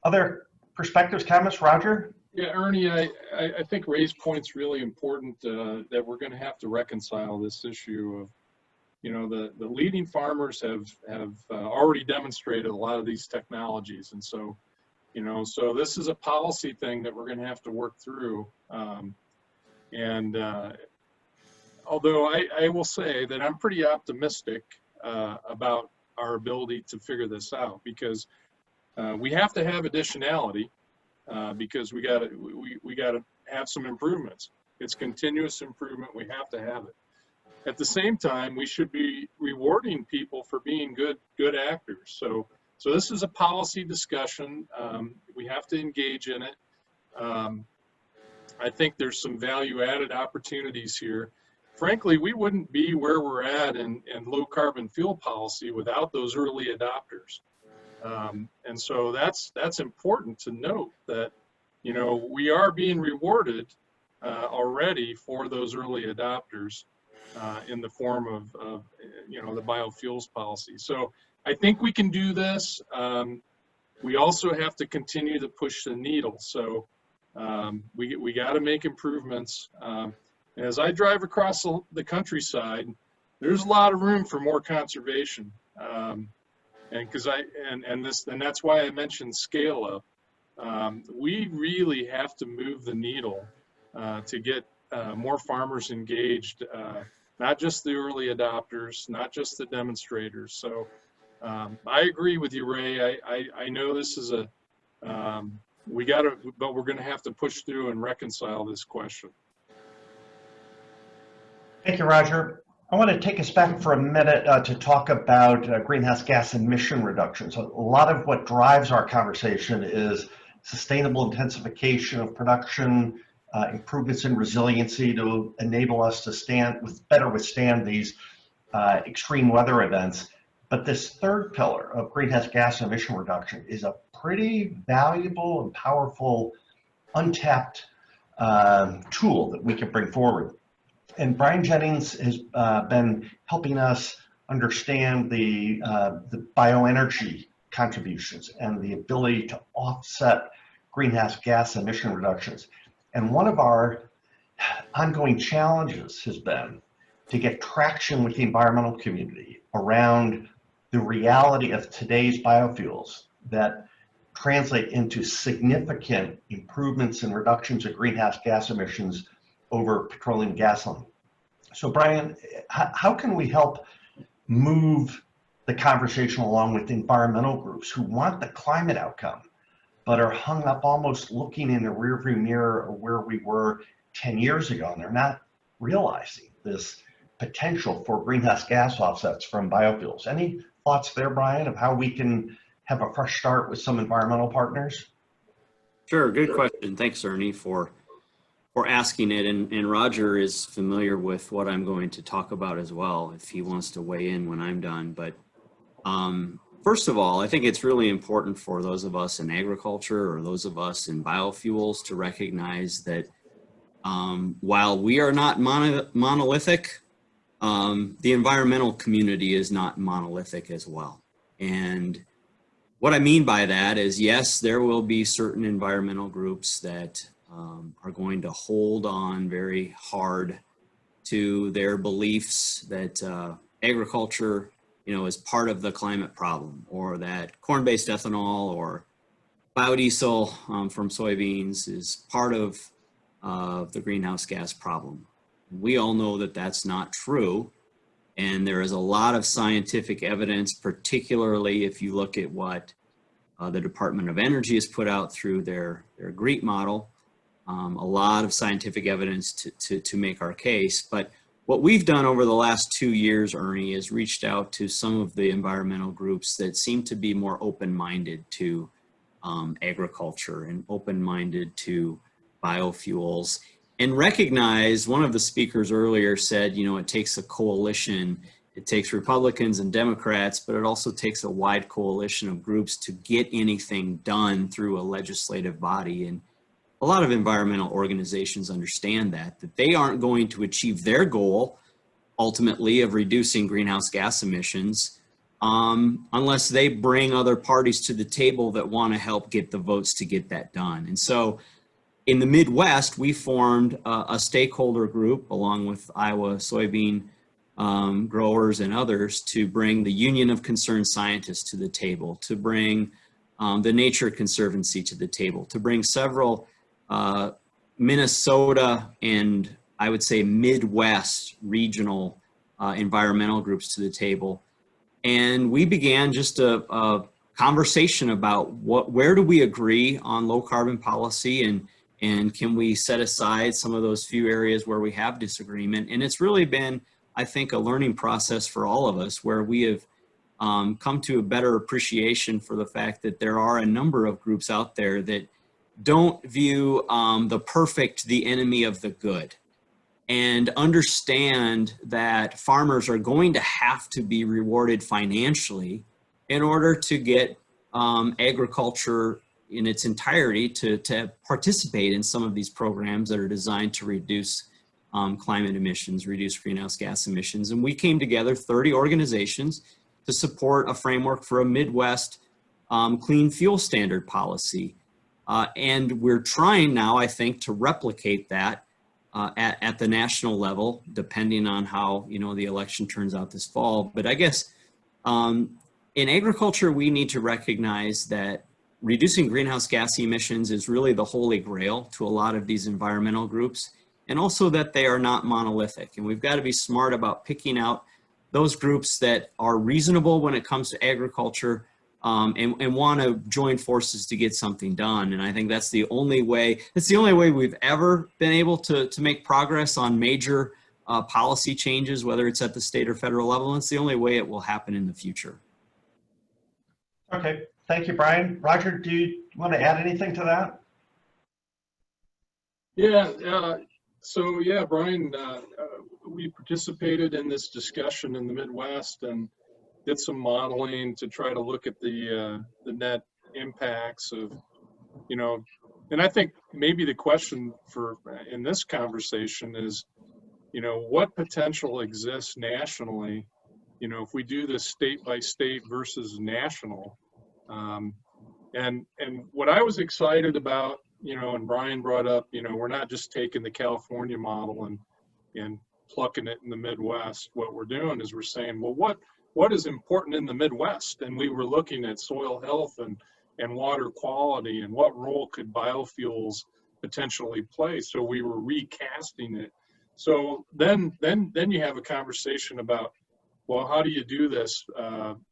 Other perspectives, comments, Roger? Yeah, Ernie, I think Ray's point's really important, that we're going to have to reconcile this issue of, the leading farmers have already demonstrated a lot of these technologies. And so, so this is a policy thing that we're going to have to work through. Although I will say that I'm pretty optimistic about our ability to figure this out, because we have to have additionality, because we got to have some improvements. It's continuous improvement. We have to have it. At the same time, we should be rewarding people for being good actors. So this is a policy discussion. We have to engage in it. I think there's some value-added opportunities here. Frankly, we wouldn't be where we're at in low carbon fuel policy without those early adopters. And so that's important to note that, we are being rewarded already for those early adopters in the form of the biofuels policy. So I think we can do this. We also have to continue to push the needle. So we got to make improvements. As I drive across the countryside, there's a lot of room for more conservation. And that's why I mentioned scale up. We really have to move the needle to get more farmers engaged, not just the early adopters, not just the demonstrators. So I agree with you, Ray. I know this is but we're going to have to push through and reconcile this question. Thank you, Roger. I want to take us back for a minute to talk about greenhouse gas emission reductions. A lot of what drives our conversation is sustainable intensification of production, improvements in resiliency to enable us to better withstand these extreme weather events. But this third pillar of greenhouse gas emission reduction is a pretty valuable and powerful untapped tool that we can bring forward. And Brian Jennings has been helping us understand the bioenergy contributions and the ability to offset greenhouse gas emission reductions. And one of our ongoing challenges has been to get traction with the environmental community around the reality of today's biofuels that translate into significant improvements and reductions of greenhouse gas emissions over petroleum gasoline. So Brian, how can we help move the conversation along with environmental groups who want the climate outcome, but are hung up almost looking in the rearview mirror of where we were 10 years ago, and they're not realizing this potential for greenhouse gas offsets from biofuels? Any thoughts there, Brian, of how we can have a fresh start with some environmental partners? Sure, good question. Thanks, Ernie, for asking it. And Roger is familiar with what I'm going to talk about as well, if he wants to weigh in when I'm done. But first of all, I think it's really important for those of us in agriculture or those of us in biofuels to recognize that while we are not monolithic, the environmental community is not monolithic as well. And what I mean by that is, yes, there will be certain environmental groups that are going to hold on very hard to their beliefs that agriculture, is part of the climate problem, or that corn-based ethanol or biodiesel from soybeans is part of the greenhouse gas problem. We all know that that's not true. And there is a lot of scientific evidence, particularly if you look at what the Department of Energy has put out through their GREET model, a lot of scientific evidence to make our case. But what we've done over the last 2 years, Ernie, is reached out to some of the environmental groups that seem to be more open-minded to agriculture and open-minded to biofuels, and recognize, one of the speakers earlier said, it takes a coalition. It takes Republicans and Democrats, but it also takes a wide coalition of groups to get anything done through a legislative body. And a lot of environmental organizations understand that they aren't going to achieve their goal, ultimately, of reducing greenhouse gas emissions unless they bring other parties to the table that want to help get the votes to get that done. And so in the Midwest, we formed a stakeholder group along with Iowa soybean growers and others to bring the Union of Concerned Scientists to the table, to bring the Nature Conservancy to the table, to bring several Minnesota and I would say Midwest regional environmental groups to the table. And we began just a conversation about where do we agree on low carbon policy, and can we set aside some of those few areas where we have disagreement. And it's really been, I think, a learning process for all of us, where we have come to a better appreciation for the fact that there are a number of groups out there that don't view the perfect the enemy of the good, and understand that farmers are going to have to be rewarded financially in order to get agriculture in its entirety to participate in some of these programs that are designed to reduce climate emissions, reduce greenhouse gas emissions. And we came together, 30 organizations, to support a framework for a Midwest clean fuel standard policy. And we're trying now, I think, to replicate that at the national level, depending on how the election turns out this fall. But I guess in agriculture, we need to recognize that reducing greenhouse gas emissions is really the holy grail to a lot of these environmental groups, and also that they are not monolithic. And we've got to be smart about picking out those groups that are reasonable when it comes to agriculture, and want to join forces to get something done. And I think that's the only way, we've ever been able to make progress on major policy changes, whether it's at the state or federal level. And it's the only way it will happen in the future. Okay, thank you, Brian. Roger, do you want to add anything to that? Yeah, so yeah, Brian, we participated in this discussion in the Midwest and did some modeling to try to look at the net impacts of, you know, and I think maybe the question for in this conversation is, you know, what potential exists nationally, you know, if we do this state by state versus national. And what I was excited about, you know, and Brian brought up, you know, we're not just taking the California model and plucking it in the Midwest. What we're doing is we're saying, well, what is important in the Midwest? And we were looking at soil health and water quality and what role could biofuels potentially play. So we were recasting it. So then you have a conversation about, well, how do you do this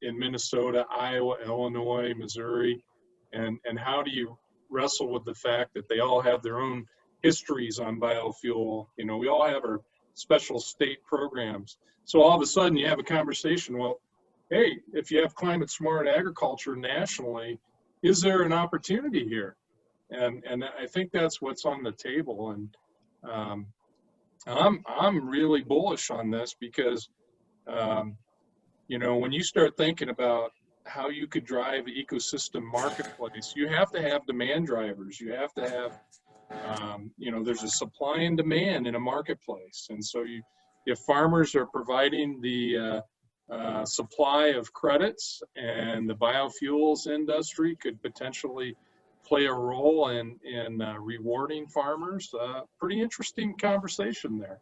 in Minnesota, Iowa, Illinois, Missouri, and how do you wrestle with the fact that they all have their own histories on biofuel? You know, we all have our special state programs. So all of a sudden you have a conversation, well, hey, if you have climate smart agriculture nationally, is there an opportunity here? And I think that's what's on the table. And I'm really bullish on this because, you know, when you start thinking about how you could drive the ecosystem marketplace, you have to have demand drivers. You have to have, you know, there's a supply and demand in a marketplace. And so if farmers are providing the supply of credits, and the biofuels industry could potentially play a role in rewarding farmers, pretty interesting conversation there.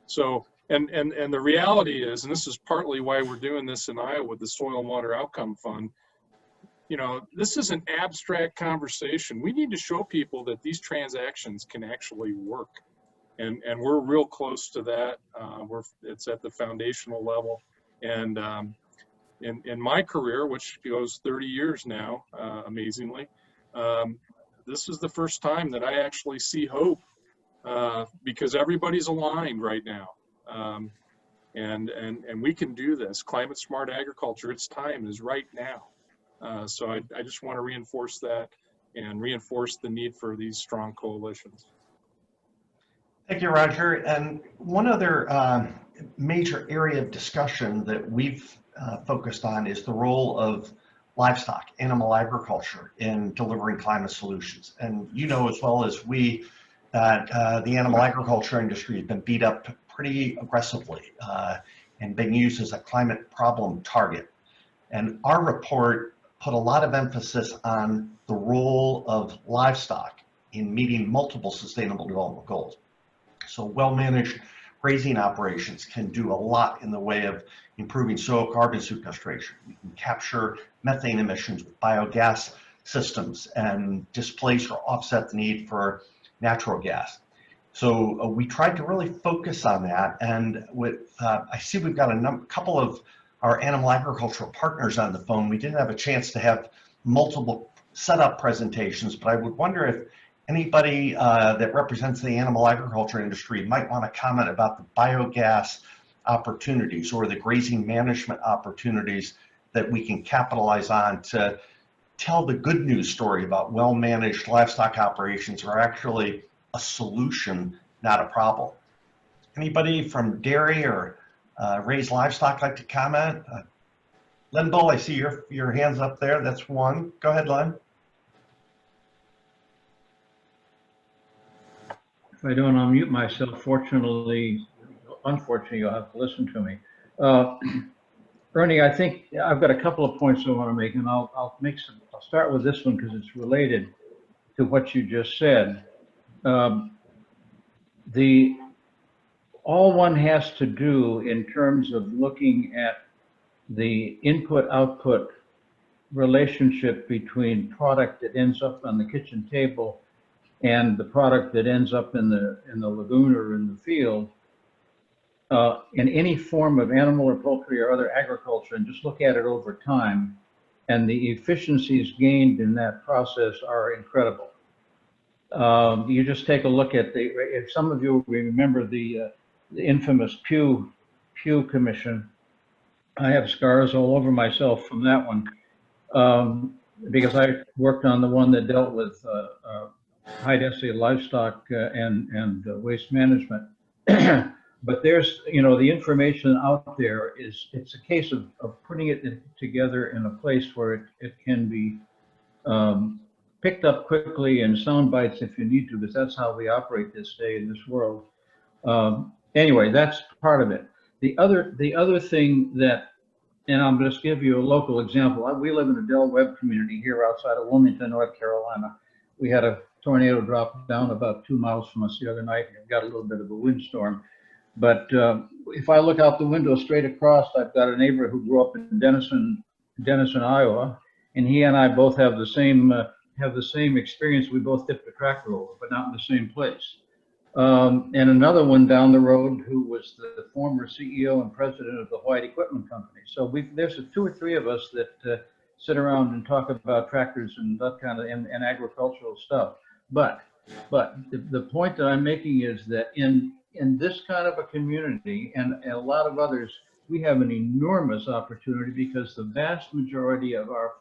So, and the reality is, and this is partly why we're doing this in Iowa with the Soil and Water Outcome Fund, you know, this is an abstract conversation. We need to show people that these transactions can actually work. And we're real close to that. It's at the foundational level. And in my career, which goes 30 years now, amazingly, this is the first time that I actually see hope because everybody's aligned right now. And we can do this. Climate smart agriculture, its time is right now. So I just want to reinforce that and reinforce the need for these strong coalitions. Thank you, Roger. And one other major area of discussion that we've focused on is the role of livestock, animal agriculture in delivering climate solutions. And you know as well as we that the animal agriculture industry has been beat up pretty aggressively and been used as a climate problem target. And our report put a lot of emphasis on the role of livestock in meeting multiple sustainable development goals. So well-managed grazing operations can do a lot in the way of improving soil carbon sequestration. We can capture methane emissions with biogas systems and displace or offset the need for natural gas. So we tried to really focus on that. And I see we've got a couple of our animal agricultural partners on the phone. We didn't have a chance to have multiple setup presentations, but I would wonder if anybody that represents the animal agriculture industry might want to comment about the biogas opportunities or the grazing management opportunities that we can capitalize on to tell the good news story about well-managed livestock operations are actually a solution, not a problem. Anybody from dairy or raised livestock like to comment? Len Bull, I see your hands up there. That's one. Go ahead, Len. If I don't unmute myself, unfortunately, you'll have to listen to me. Ernie, I think I've got a couple of points I want to make, and I'll start with this one because it's related to what you just said. All one has to do in terms of looking at the input-output relationship between product that ends up on the kitchen table and the product that ends up in the lagoon or in the field, in any form of animal or poultry or other agriculture, and just look at it over time, and the efficiencies gained in that process are incredible. You just take a look at if some of you remember the infamous Pew Commission, I have scars all over myself from that one, because I worked on the one that dealt with high density livestock and waste management. But there's, the information out there it's a case of putting it together in a place where it can be picked up quickly in sound bites if you need to, because that's how we operate this day in this world. Anyway, that's part of it. The other thing that, and I'm just give you a local example. We live in a Del Webb community here outside of Wilmington, North Carolina. We had a tornado drop down about 2 miles from us the other night, and it got a little bit of a windstorm. But if I look out the window straight across, I've got a neighbor who grew up in Denison, Iowa, and he and I both have the same experience. We both tipped a tractor over, but not in the same place. And another one down the road who was the former CEO and president of the White Equipment Company. So there's 2 or 3 of us that sit around and talk about tractors and that kind of and agricultural stuff. But the point that I'm making is that in this kind of a community and a lot of others, we have an enormous opportunity because the vast majority of our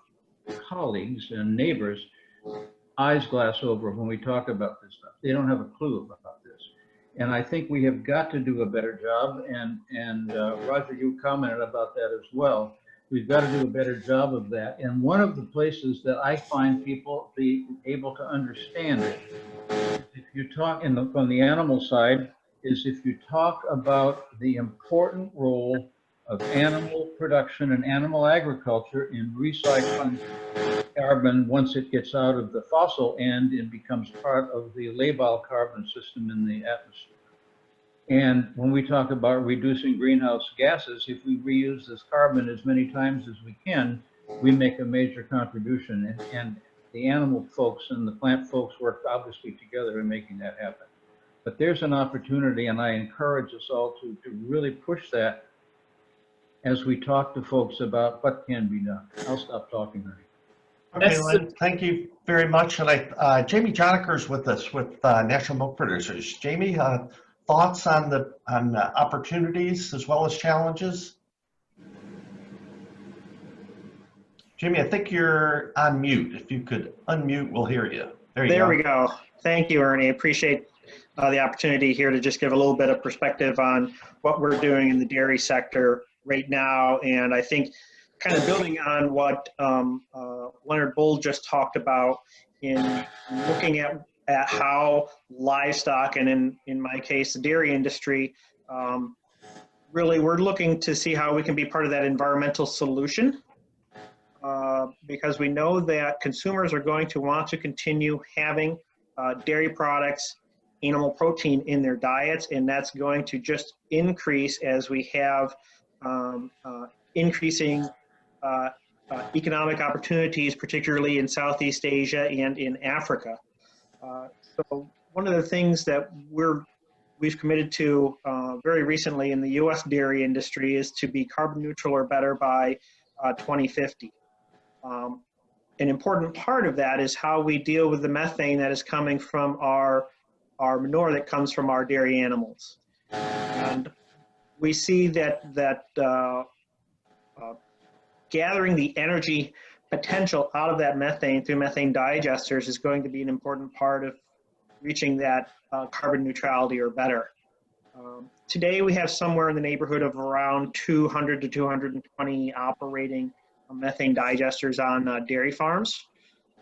colleagues and neighbors eyes glass over when we talk about this stuff. They don't have a clue about this. And I think we have got to do a better job. And Roger, you commented about that as well. We've got to do a better job of that. And one of the places that I find people be able to understand it, if you talk on the animal side, is if you talk about the important role of animal production and animal agriculture in recycling carbon once it gets out of the fossil end and becomes part of the labile carbon system in the atmosphere. And when we talk about reducing greenhouse gases, if we reuse this carbon as many times as we can, we make a major contribution. And the animal folks and the plant folks work obviously together in making that happen. But there's an opportunity, and I encourage us all to really push that as we talk to folks about what can be done. I'll stop talking now. Okay, Lynn, thank you very much. And Jamie Johnacker's with us with National Milk Producers. Jamie, thoughts on the opportunities as well as challenges? Jamie, I think you're on mute. If you could unmute, we'll hear you. There we go. Thank you, Ernie. Appreciate the opportunity here to just give a little bit of perspective on what we're doing in the dairy sector right now. And I think kind of building on what Leonard Bull just talked about in looking at how livestock and in my case, the dairy industry, really we're looking to see how we can be part of that environmental solution because we know that consumers are going to want to continue having dairy products, animal protein in their diets, and that's going to just increase as we have increasing economic opportunities, particularly in Southeast Asia and in Africa. So one of the things that we've committed to very recently in the U.S. dairy industry is to be carbon neutral or better by 2050. An important part of that is how we deal with the methane that is coming from our manure that comes from our dairy animals. And we see that gathering the energy potential out of that methane through methane digesters is going to be an important part of reaching that carbon neutrality or better. Today we have somewhere in the neighborhood of around 200 to 220 operating methane digesters on dairy farms.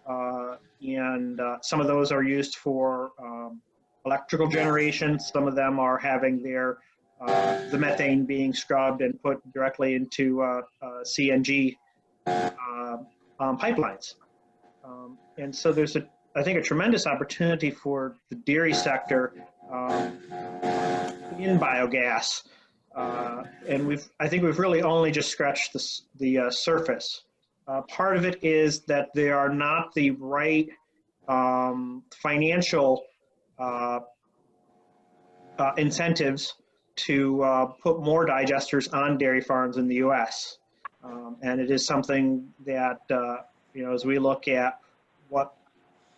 And some of those are used for electrical generation. Some of them are having their the methane being scrubbed and put directly into CNG pipelines. And so there's I think a tremendous opportunity for the dairy sector in biogas. And I think we've really only just scratched the surface. Part of it is that there are not the right financial incentives to put more digesters on dairy farms in the U.S. And it is something that, you know, as we look at what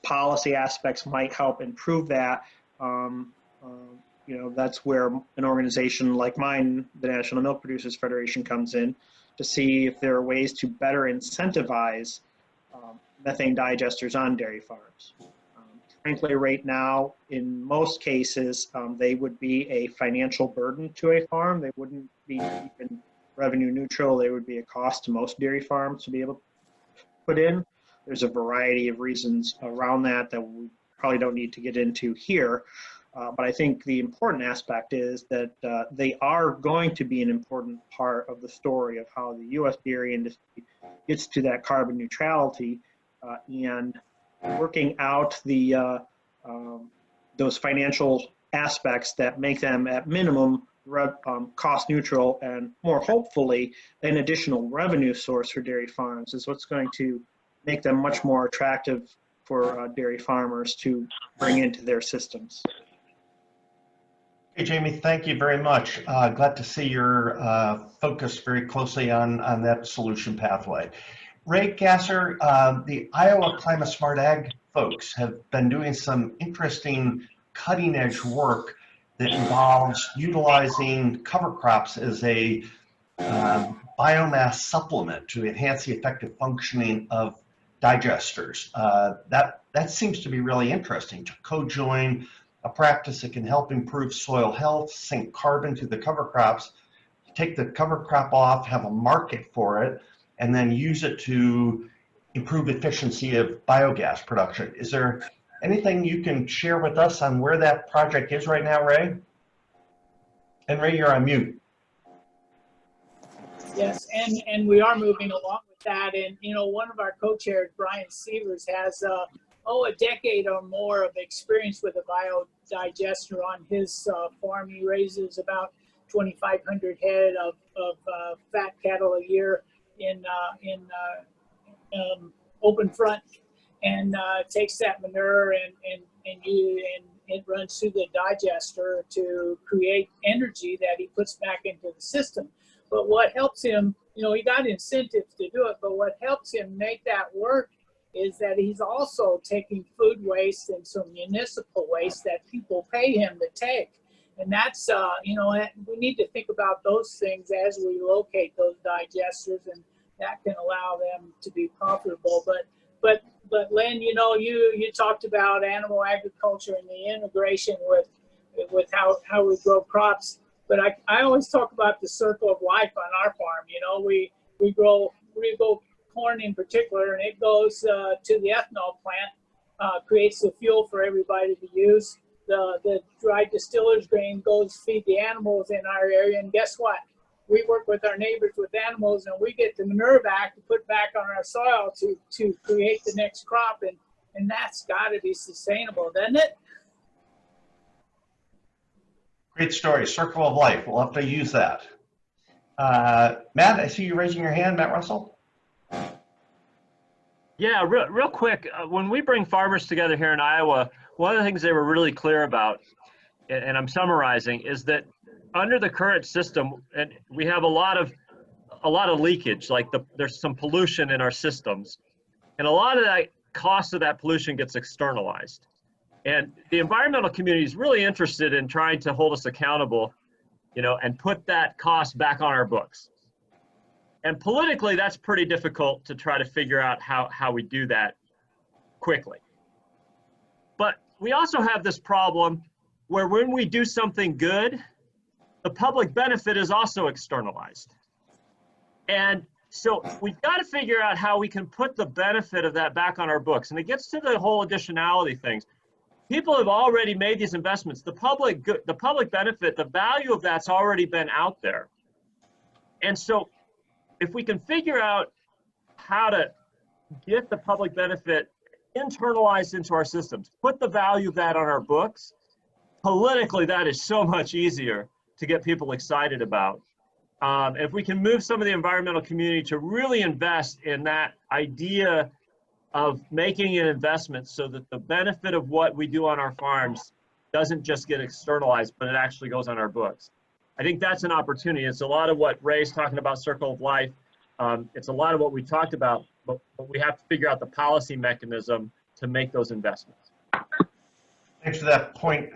policy aspects might help improve that, you know, that's where an organization like mine, the National Milk Producers Federation, comes in to see if there are ways to better incentivize methane digesters on dairy farms. Frankly, right now, in most cases, they would be a financial burden to a farm. They wouldn't be even revenue neutral. They would be a cost to most dairy farms to be able to put in. There's a variety of reasons around that that we probably don't need to get into here. But I think the important aspect is that they are going to be an important part of the story of how the U.S. dairy industry gets to that carbon neutrality, and working out the those financial aspects that make them at minimum cost neutral, and more hopefully an additional revenue source for dairy farms is what's going to make them much more attractive for dairy farmers to bring into their systems. Hey, Jamie, thank you very much. Glad to see your focus very closely on that solution pathway. Ray Gasser, the Iowa Climate Smart Ag folks have been doing some interesting cutting edge work that involves utilizing cover crops as a biomass supplement to enhance the effective functioning of digesters. That seems to be really interesting, to co-join a practice that can help improve soil health, sink carbon to the cover crops, take the cover crop off, have a market for it, and then use it to improve efficiency of biogas production. Is there anything you can share with us on where that project is right now, Ray? And Ray, you're on mute. Yes, and we are moving along with that. And, you know, one of our co-chairs, Brian Sievers, has a decade or more of experience with a biodigester on his farm. He raises about 2,500 head of fat cattle a year in open front, and takes that manure and it runs through the digester to create energy that he puts back into the system. But what helps him, you know, he got incentives to do it, but what helps him make that work is that he's also taking food waste and some municipal waste that people pay him to take. And that's, you know, we need to think about those things as we locate those digesters, and that can allow them to be profitable. But Len, you know, you talked about animal agriculture and the integration with how we grow crops. But I always talk about the circle of life on our farm. You know, we grow corn in particular, and it goes to the ethanol plant, creates the fuel for everybody to use. The dried distiller's grain goes feed the animals in our area, and guess what? We work with our neighbors with animals, and we get the manure back to put back on our soil to create the next crop, and that's got to be sustainable, doesn't it? Great story, circle of life. We'll have to use that. Matt, I see you raising your hand, Matt Russell. Yeah, real quick, when we bring farmers together here in Iowa, one of the things they were really clear about, and I'm summarizing, is that under the current system, and we have a lot of leakage, like there's some pollution in our systems, and a lot of that cost of that pollution gets externalized. And the environmental community is really interested in trying to hold us accountable, you know, and put that cost back on our books. And politically, that's pretty difficult to try to figure out how we do that quickly. But we also have this problem where when we do something good, the public benefit is also externalized. And so we've got to figure out how we can put the benefit of that back on our books. And it gets to the whole additionality things. People have already made these investments. The public benefit, the value of that's already been out there. And so if we can figure out how to get the public benefit internalized into our systems, put the value of that on our books, politically that is so much easier to get people excited about. If we can move some of the environmental community to really invest in that idea of making an investment so that the benefit of what we do on our farms doesn't just get externalized, but it actually goes on our books. I think that's an opportunity. It's a lot of what Ray's talking about, circle of life. It's a lot of what we talked about, but we have to figure out the policy mechanism to make those investments. Thanks for that point,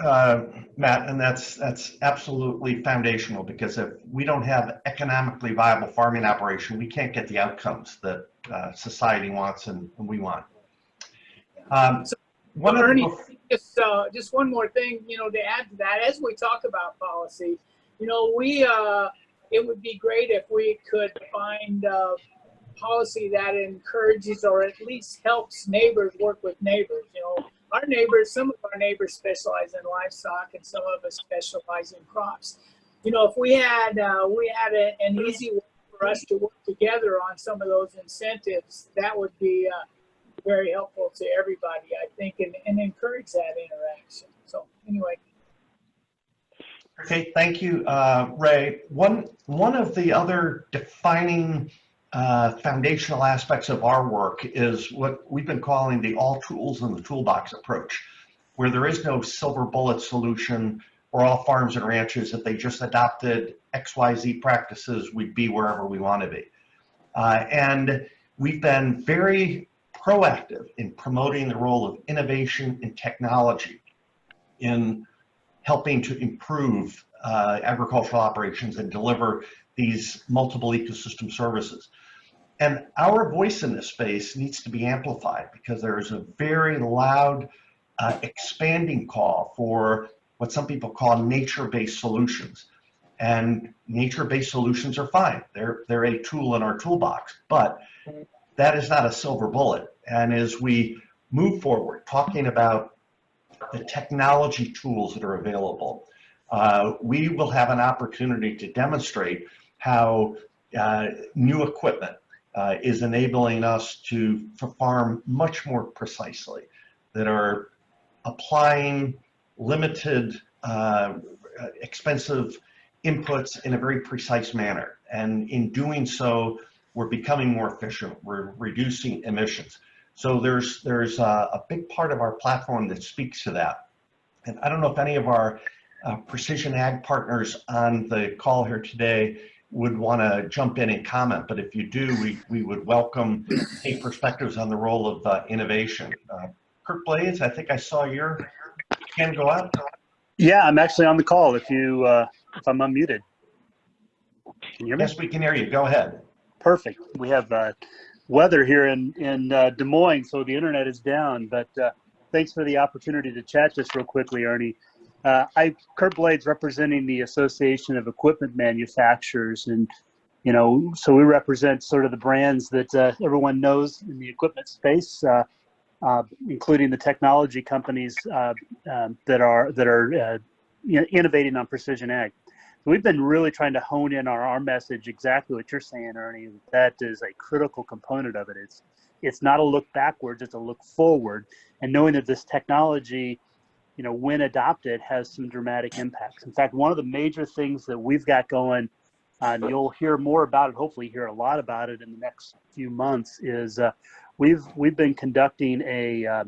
Matt, and that's absolutely foundational, because if we don't have economically viable farming operation, we can't get the outcomes that society wants and we want. Ernie, just one more thing, to add to that, as we talk about policy, it would be great if we could find policy that encourages or at least helps neighbors work with neighbors. Our neighbors, some of our neighbors specialize in livestock and some of us specialize in crops. If we had an easy way for us to work together on some of those incentives, that would be very helpful to everybody, I think, and encourage that interaction. So anyway. Okay, thank you, Ray. One of the other defining foundational aspects of our work is what we've been calling the all tools in the toolbox approach, where there is no silver bullet solution for all farms and ranches. If they just adopted XYZ practices, we'd be wherever we want to be. And we've been very proactive in promoting the role of innovation and technology in helping to improve agricultural operations and deliver these multiple ecosystem services. And our voice in this space needs to be amplified, because there is a very loud, expanding call for what some people call nature-based solutions. And nature-based solutions are fine. They're a tool in our toolbox, but that is not a silver bullet. And as we move forward, talking about the technology tools that are available, we will have an opportunity to demonstrate how new equipment is enabling us to farm much more precisely, that are applying limited, expensive inputs in a very precise manner. And in doing so, we're becoming more efficient. We're reducing emissions. So there's a big part of our platform that speaks to that. And I don't know if any of our precision ag partners on the call here today would want to jump in and comment, but if you do, we would welcome take perspectives on the role of innovation. Kirk Blades, I think I saw your hand go up. Yeah, I'm actually on the call. If I'm unmuted, can you hear me? Yes, we can hear you. Go ahead. Perfect. We have weather here in Des Moines, so the internet is down. But thanks for the opportunity to chat just real quickly, Ernie. I'm Kurt Blades, representing the Association of Equipment Manufacturers, and so we represent sort of the brands that everyone knows in the equipment space, including the technology companies that are innovating on precision ag. So we've been really trying to hone in our message, exactly what you're saying, Ernie. That is a critical component of it. It's not a look backwards; it's a look forward, and knowing that this technology, when adopted, has some dramatic impacts. In fact, one of the major things that we've got going, and you'll hear more about it, hopefully hear a lot about it in the next few months, is we've been conducting a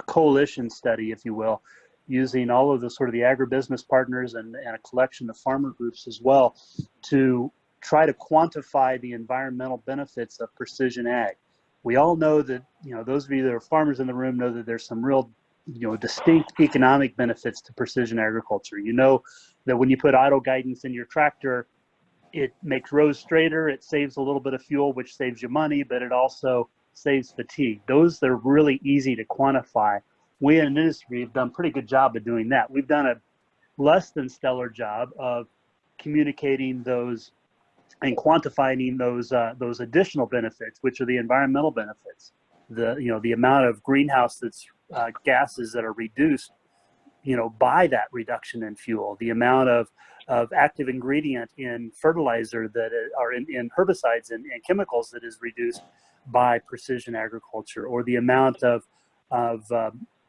coalition study, if you will, using all of the sort of the agribusiness partners and a collection of farmer groups as well, to try to quantify the environmental benefits of precision ag. We all know that, those of you that are farmers in the room know that there's some real distinct economic benefits to precision agriculture. You know that when you put auto guidance in your tractor, it makes rows straighter, it saves a little bit of fuel, which saves you money, but it also saves fatigue. Those are really easy to quantify. We in the industry have done a pretty good job of doing that. We've done a less than stellar job of communicating those and quantifying those additional benefits, which are the environmental benefits. The amount of greenhouse gases that are reduced, by that reduction in fuel, the amount of active ingredient in fertilizer that are in herbicides and chemicals that is reduced by precision agriculture, or the amount of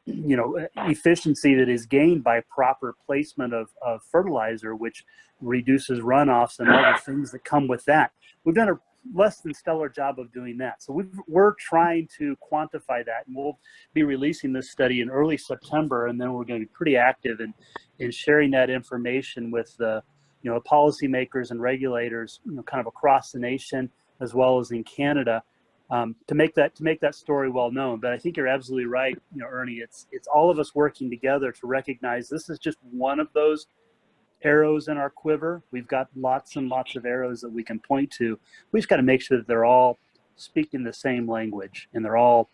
efficiency that is gained by proper placement of fertilizer, which reduces runoffs and all the things that come with that. We've done a less than stellar job of doing that. So we're trying to quantify that, and we'll be releasing this study in early September, and then we're going to be pretty active in sharing that information with the policymakers and regulators kind of across the nation, as well as in Canada, to make that story well known. But I think you're absolutely right, Ernie. It's all of us working together to recognize this is just one of those arrows in our quiver. We've got lots and lots of arrows that we can point to. We just got to make sure that they're all speaking the same language and they're all,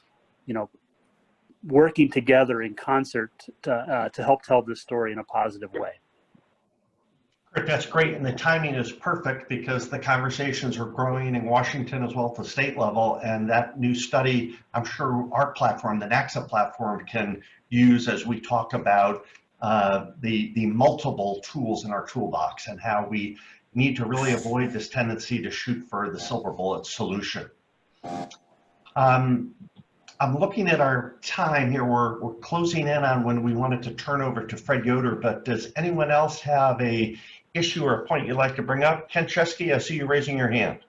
working together in concert to help tell this story in a positive way. That's great, and the timing is perfect because the conversations are growing in Washington as well at the state level, and that new study, I'm sure our platform, the NACSAA platform, can use as we talk about the multiple tools in our toolbox and how we need to really avoid this tendency to shoot for the silver bullet solution. I'm looking at our time here. We're closing in on when we wanted to turn over to Fred Yoder, but does anyone else have a issue or a point you'd like to bring up? Ken Chesky, I see you raising your hand.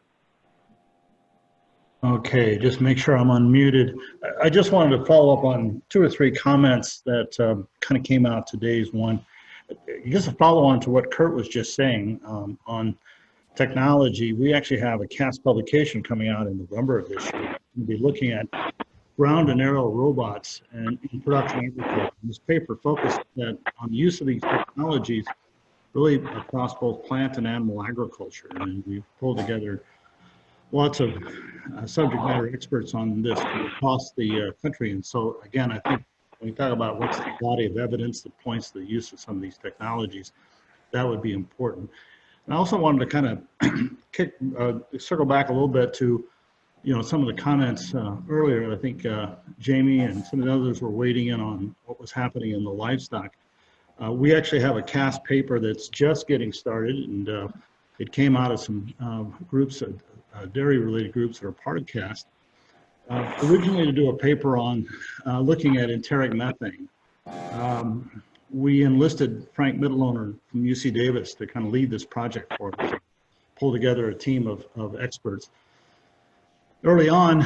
Okay, just make sure I'm unmuted. I just wanted to follow up on 2 or 3 comments that kind of came out today's one. Just a follow on to what Kurt was just saying on technology. We actually have a CAS publication coming out in November of this year. We'll be looking at ground and aerial robots and in production agriculture. This paper focused on the use of these technologies really across both plant and animal agriculture. And we've pulled together lots of subject matter experts on this across the country. And so again, I think when we talk about what's the body of evidence that points to the use of some of these technologies, that would be important. And I also wanted to kind of circle back a little bit to some of the comments earlier. I think Jamie and some of the others were weighing in on what was happening in the livestock. We actually have a CAS paper that's just getting started, and it came out of some groups, dairy-related groups that are part of CAS, originally to do a paper on looking at enteric methane. We enlisted Frank Mittelohner from UC Davis to kind of lead this project for us, pull together a team of experts. Early on,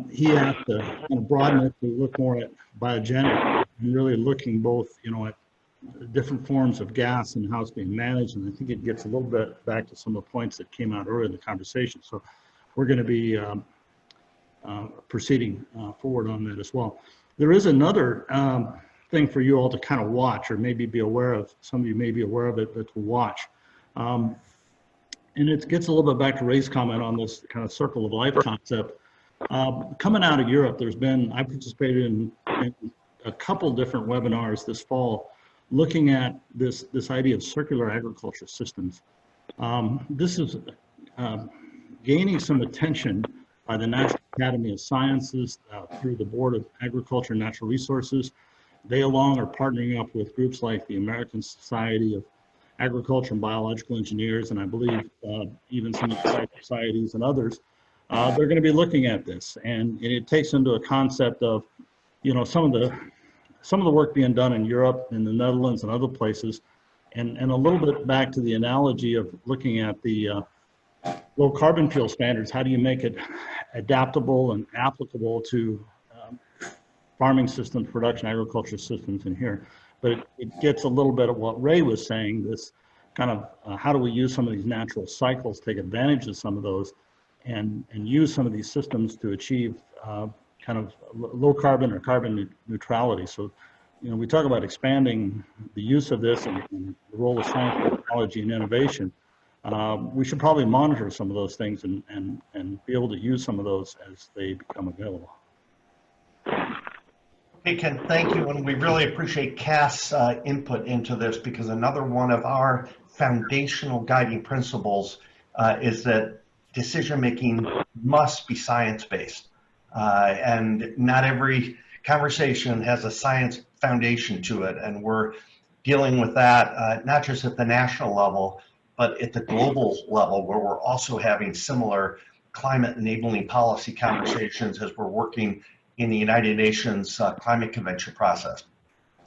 he asked to kind of broaden it to look more at biogenic and really looking both, at different forms of gas and how it's being managed. And I think it gets a little bit back to some of the points that came out earlier in the conversation. So we're going to be proceeding forward on that as well. There is another thing for you all to kind of watch, or maybe be aware of. Some of you may be aware of it, but to watch. And it gets a little bit back to Ray's comment on this kind of circle of life concept. Coming out of Europe, I participated in a couple different webinars this fall looking at this idea of circular agriculture systems. This is gaining some attention by the National Academy of Sciences through the Board of Agriculture and Natural Resources. They along are partnering up with groups like the American Society of Agriculture and Biological Engineers, and I believe even some societies and others. They're going to be looking at this, and it takes into a concept of, some of the work being done in Europe, in the Netherlands, and other places, and a little bit back to the analogy of looking at the low carbon fuel standards. How do you make it adaptable and applicable to farming systems, production agriculture systems in here? But it gets a little bit of what Ray was saying, this kind of how do we use some of these natural cycles, take advantage of some of those, and use some of these systems to achieve kind of low carbon or carbon neutrality. So, we talk about expanding the use of this and the role of science, technology, and innovation. We should probably monitor some of those things and be able to use some of those as they become available. Hey, Ken, thank you, and we really appreciate CAS input into this, because another one of our foundational guiding principles is that decision-making must be science-based, and not every conversation has a science foundation to it, and we're dealing with that not just at the national level, but at the global level, where we're also having similar climate-enabling policy conversations as we're working in the United Nations Climate Convention process.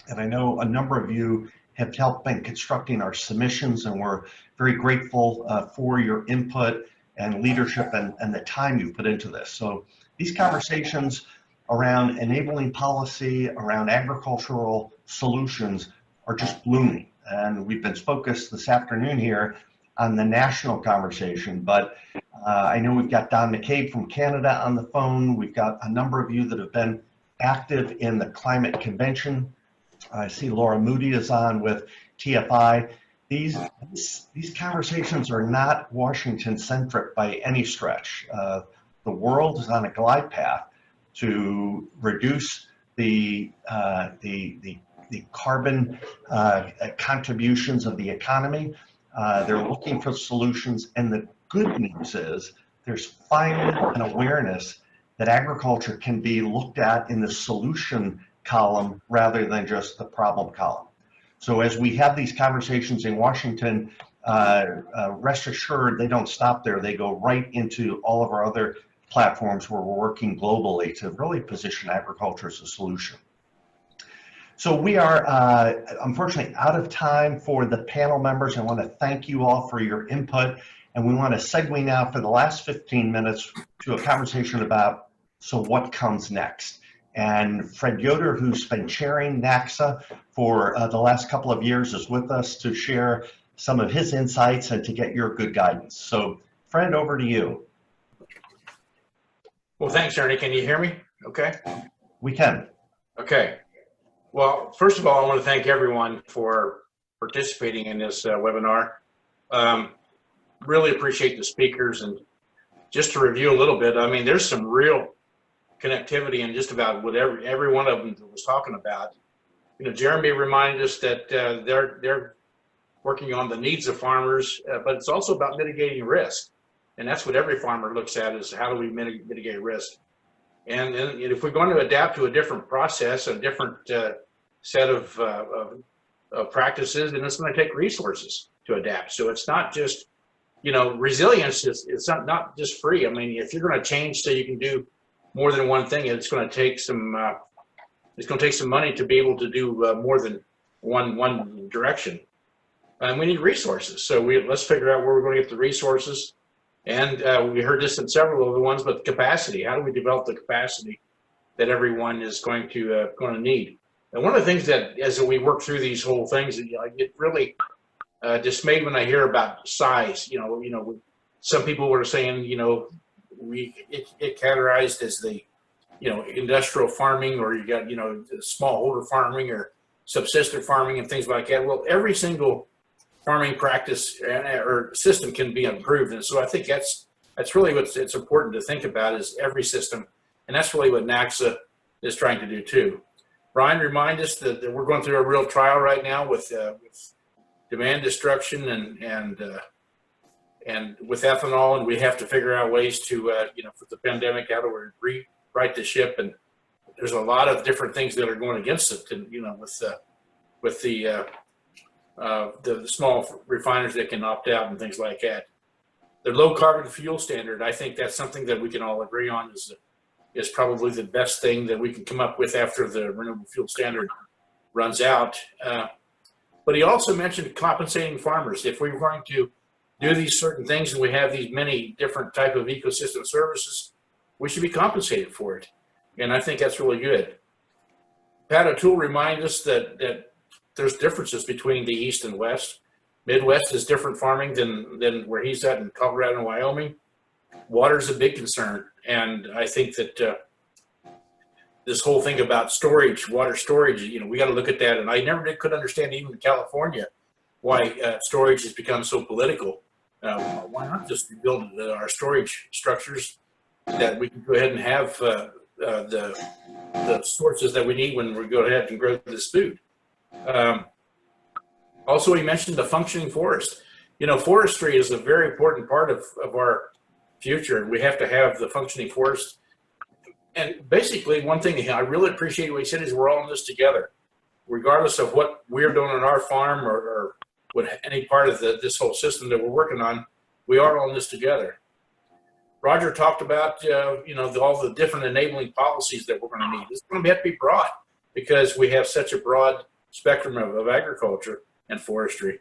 And I know a number of you have helped in constructing our submissions, and we're very grateful for your input and leadership and the time you put into this. So these conversations around enabling policy, around agricultural solutions are just blooming. And we've been focused this afternoon here on the national conversation, but I know we've got Don McCabe from Canada on the phone. We've got a number of you that have been active in the climate convention. I see Laura Moody is on with TFI. These conversations are not Washington centric by any stretch. The world is on a glide path to reduce the carbon contributions of the economy. They're looking for solutions, and the good news is there's finally an awareness that agriculture can be looked at in the solution column rather than just the problem column. So as we have these conversations in Washington, rest assured they don't stop there. They go right into all of our other platforms where we're working globally to really position agriculture as a solution. So we are unfortunately out of time for the panel members. I want to thank you all for your input, and we want to segue now for the last 15 minutes to a conversation about, so what comes next? And Fred Yoder, who's been chairing NACSAA for the last couple of years, is with us to share some of his insights and to get your good guidance. So Fred, over to you. Well, thanks, Ernie. Can you hear me? Okay. We can. Okay. Well, first of all, I want to thank everyone for participating in this webinar. Really appreciate the speakers, and just to review a little bit, I mean, there's some real connectivity in just about whatever every one of them was talking about. You know, Jeremy reminded us that they're working on the needs of farmers, but it's also about mitigating risk, and that's what every farmer looks at, is how do we mitigate risk. And then if we're going to adapt to a different process, a different set of practices, then it's going to take resources to adapt. So it's not just, you know, resilience is not just free. I mean, if you're going to change so you can do more than one thing, it's going to take some money to be able to do more than one direction. And we need resources. So let's figure out where we're going to get the resources. And we heard this in several of the ones, but the capacity. How do we develop the capacity that everyone is going to need? And one of the things that, as we work through these whole things, I get really dismayed when I hear about size. You know, some people were saying, you know, it categorized as the, you know, industrial farming, or you got, you know, smallholder farming or subsistence farming and things like that. Well, every single farming practice or system can be improved, and so I think that's really it's important to think about, is every system, and that's really what NACSAA is trying to do too. Brian reminded us that we're going through a real trial right now with demand destruction and with ethanol, and we have to figure out ways to you know, for the pandemic, how do we rewrite the ship, and there's a lot of different things that are going against it, and you know, with the small refiners that can opt out and things like that. The low carbon fuel standard, I think that's something that we can all agree on is probably the best thing that we can come up with after the renewable fuel standard runs out. But he also mentioned compensating farmers. If we're going to do these certain things and we have these many different type of ecosystem services, we should be compensated for it. And I think that's really good. Pat OToole reminded us that there's differences between the East and West. Midwest is different farming than where he's at in Colorado and Wyoming. Water is a big concern. And I think that this whole thing about storage, water storage, you know, we got to look at that. And I never could understand, even in California, why storage has become so political. Why not just build our storage structures that we can go ahead and have the sources that we need when we go ahead and grow this food. Also, he mentioned the functioning forest. You know, forestry is a very important part of our future. We have to have the functioning forest. And basically, one thing I really appreciate what he said is we're all in this together. Regardless of what we're doing on our farm or what any part of this whole system that we're working on, we are all in this together. Roger talked about, you know, all the different enabling policies that we're going to need. It's going to have to be broad because we have such a broad spectrum of agriculture and forestry.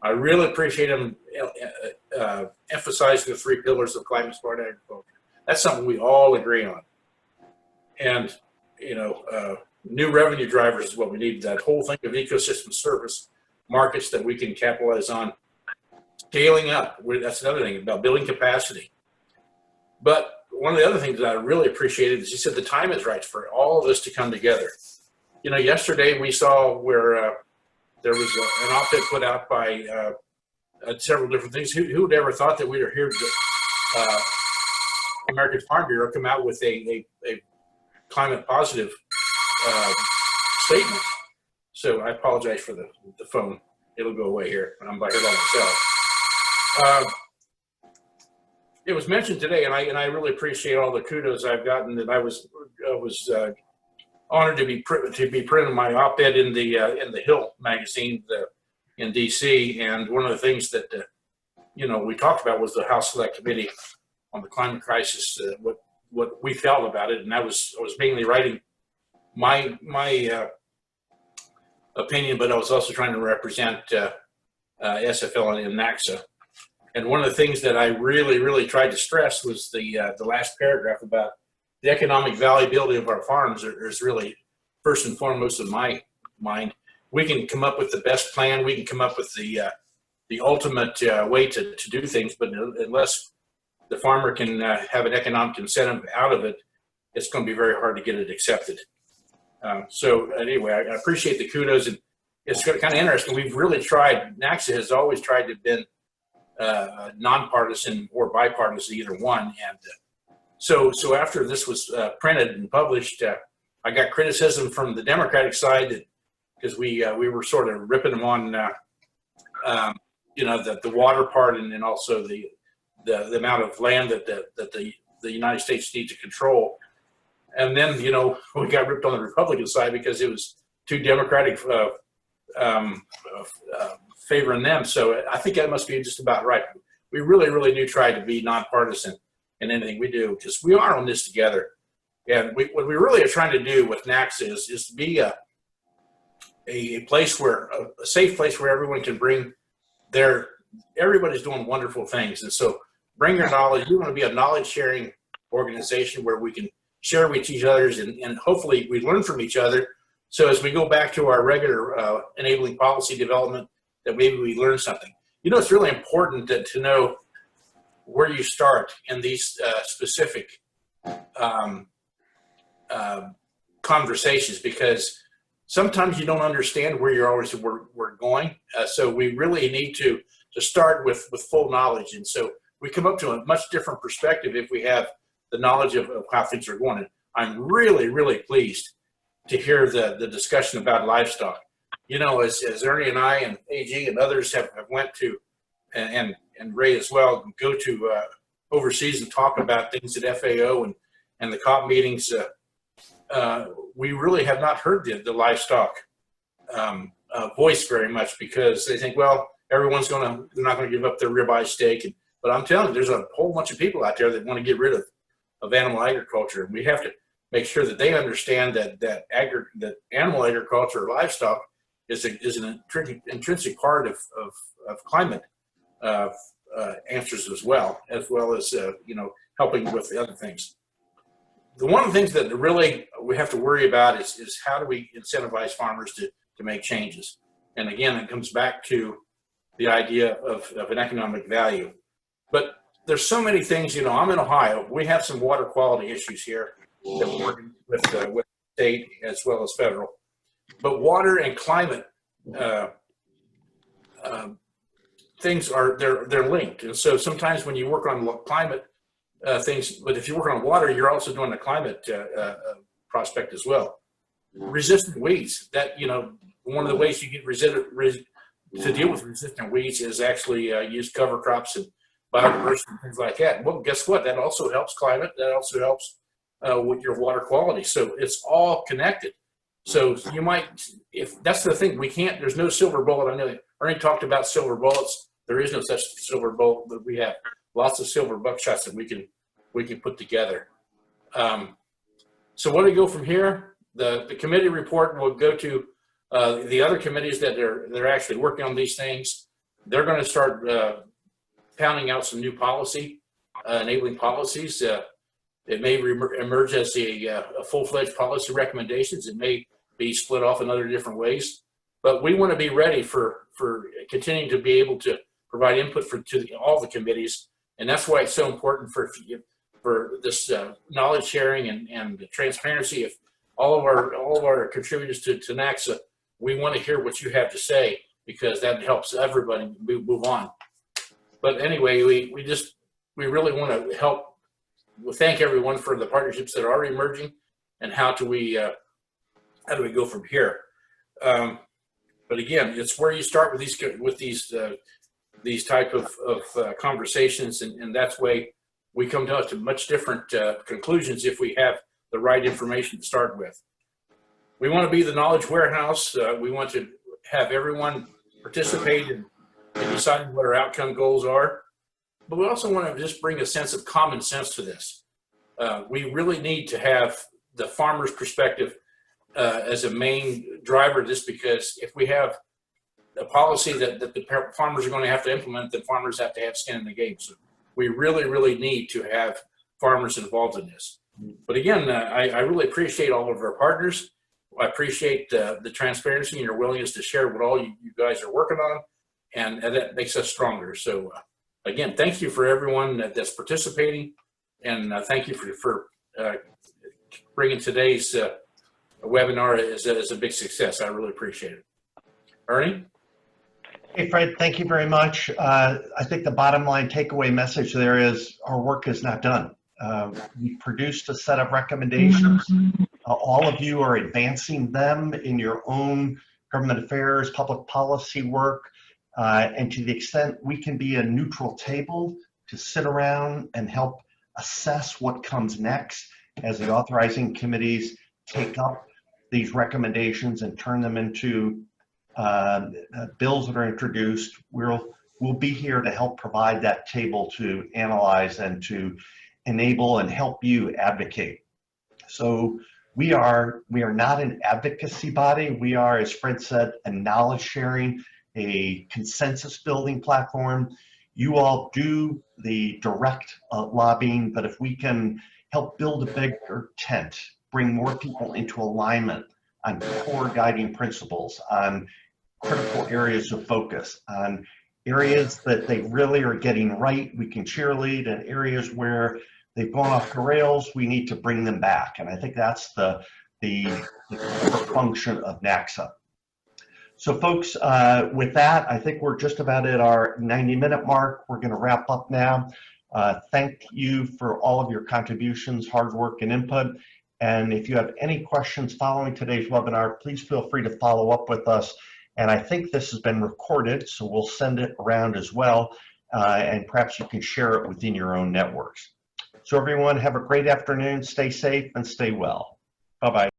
I really appreciate him emphasizing the 3 pillars of climate smart agriculture. That's something we all agree on. And, you know, new revenue drivers is what we need. That whole thing of ecosystem service markets that we can capitalize on. Scaling up, that's another thing about building capacity. But one of the other things that I really appreciated is he said the time is right for all of this to come together. You know, yesterday we saw where there was an op-ed put out by several different things. Who would ever thought that we were here to American Farm Bureau come out with a climate positive statement. So I apologize for the phone. It'll go away here. I'm by here by myself. It was mentioned today, and I really appreciate all the kudos I've gotten. That I was honored to be printing my op-ed in the Hill magazine in D.C. And one of the things that you know, we talked about was the House Select Committee on the climate crisis. What we felt about it, and I was mainly writing my opinion, but I was also trying to represent SFL and NACSAA. And one of the things that I really tried to stress was the last paragraph about the economic valuability of our farms is really first and foremost in my mind. We can come up with the best plan, we can come up with the ultimate way to do things, but unless the farmer can have an economic incentive out of it, it's going to be very hard to get it accepted. So anyway, I appreciate the kudos, and it's kind of interesting. We've really tried, NACSAA has always tried to have been nonpartisan or bipartisan, either one. And so after this was printed and published, I got criticism from the Democratic side because we were sort of ripping them on, you know, the water part, and then also the amount of land that the United States needs to control. And then, you know, we got ripped on the Republican side because it was too Democratic favoring them. So I think that must be just about right. We really do try to be nonpartisan in anything we do, because we are on this together. And what we really are trying to do with NACSAA is to be a place where, a safe place where everyone can bring everybody's doing wonderful things. And so bring your knowledge. We want to be a knowledge sharing organization where we can share with each other, and hopefully we learn from each other. So as we go back to our regular enabling policy development, that maybe we learn something. You know, it's really important to know where you start in these specific conversations, because sometimes you don't understand where we're going. So we really need to start with full knowledge. And so we come up to a much different perspective if we have the knowledge of how things are going. And I'm really pleased to hear the discussion about livestock. You know, as Ernie and I and AG and others have went to, and Ray as well, go to overseas and talk about things at FAO and the COP meetings, we really have not heard the livestock voice very much, because they think, well, they're not going to give up their ribeye steak. But I'm telling you, there's a whole bunch of people out there that want to get rid of animal agriculture. We have to make sure that they understand that animal agriculture or livestock is an intrinsic part of climate answers as well as you know, helping with the other things. One of the things that really we have to worry about is how do we incentivize farmers to make changes. And again, it comes back to the idea of an economic value. But there's so many things. You know, I'm in Ohio. We have some water quality issues here that we're working with the state as well as federal. But water and climate things they're linked. And so sometimes when you work on climate things, but if you work on water, you're also doing a climate prospect as well. Resistant weeds. That, you know, one of the ways you get to deal with resistant weeds is actually use cover crops and biodiversity and things like that. Well, guess what? That also helps climate. That also helps with your water quality. So it's all connected. So you might, if that's the thing, there's no silver bullet. I know Ernie talked about silver bullets. There is no such silver bullet, but we have lots of silver buckshots that we can put together. So where do we go from here? The committee report will go to the other committees that they're actually working on these things. They're going to start pounding out some new policy, enabling policies. It may emerge as a full-fledged policy recommendations. It may be split off in other different ways. But we want to be ready for continuing to be able to provide input to all the committees. And that's why it's so important for this knowledge sharing and the transparency of all of our contributors to NACSAA. We want to hear what you have to say, because that helps everybody move on. But anyway, we really want to help. We'll thank everyone for the partnerships that are already emerging, and how do we go from here? But again, it's where you start with these type of conversations, and that's way we come to much different conclusions if we have the right information to start with. We want to be the knowledge warehouse. We want to have everyone participate in deciding what our outcome goals are. But we also want to just bring a sense of common sense to this. We really need to have the farmer's perspective as a main driver, just because if we have a policy that the farmers are going to have to implement, then farmers have to have skin in the game. So we really, really need to have farmers involved in this. But again, I really appreciate all of our partners. I appreciate the transparency and your willingness to share what all you guys are working on, and that makes us stronger. So again, thank you for everyone that's participating, and thank you for bringing today's webinar as a big success. I really appreciate it. Ernie? Hey, Fred, thank you very much. I think the bottom line takeaway message there is our work is not done. We produced a set of recommendations. All of you are advancing them in your own government affairs, public policy work, and to the extent we can be a neutral table to sit around and help assess what comes next as the authorizing committees take up these recommendations and turn them into bills that are introduced. We'll be here to help provide that table to analyze and to enable and help you advocate. So we are not an advocacy body. We are, as Fred said, a knowledge sharing, a consensus building platform. You all do the direct lobbying, but if we can help build a bigger tent, bring more people into alignment on core guiding principles, on critical areas of focus, on areas that they really are getting right, we can cheerlead, and areas where they've gone off the rails, we need to bring them back. And I think that's the core function of NACSAA. So folks, with that, I think we're just about at our 90-minute mark. We're going to wrap up now. Thank you for all of your contributions, hard work, and input. And if you have any questions following today's webinar, please feel free to follow up with us. And I think this has been recorded, so we'll send it around as well. And perhaps you can share it within your own networks. So everyone, have a great afternoon, stay safe, and stay well. Bye-bye.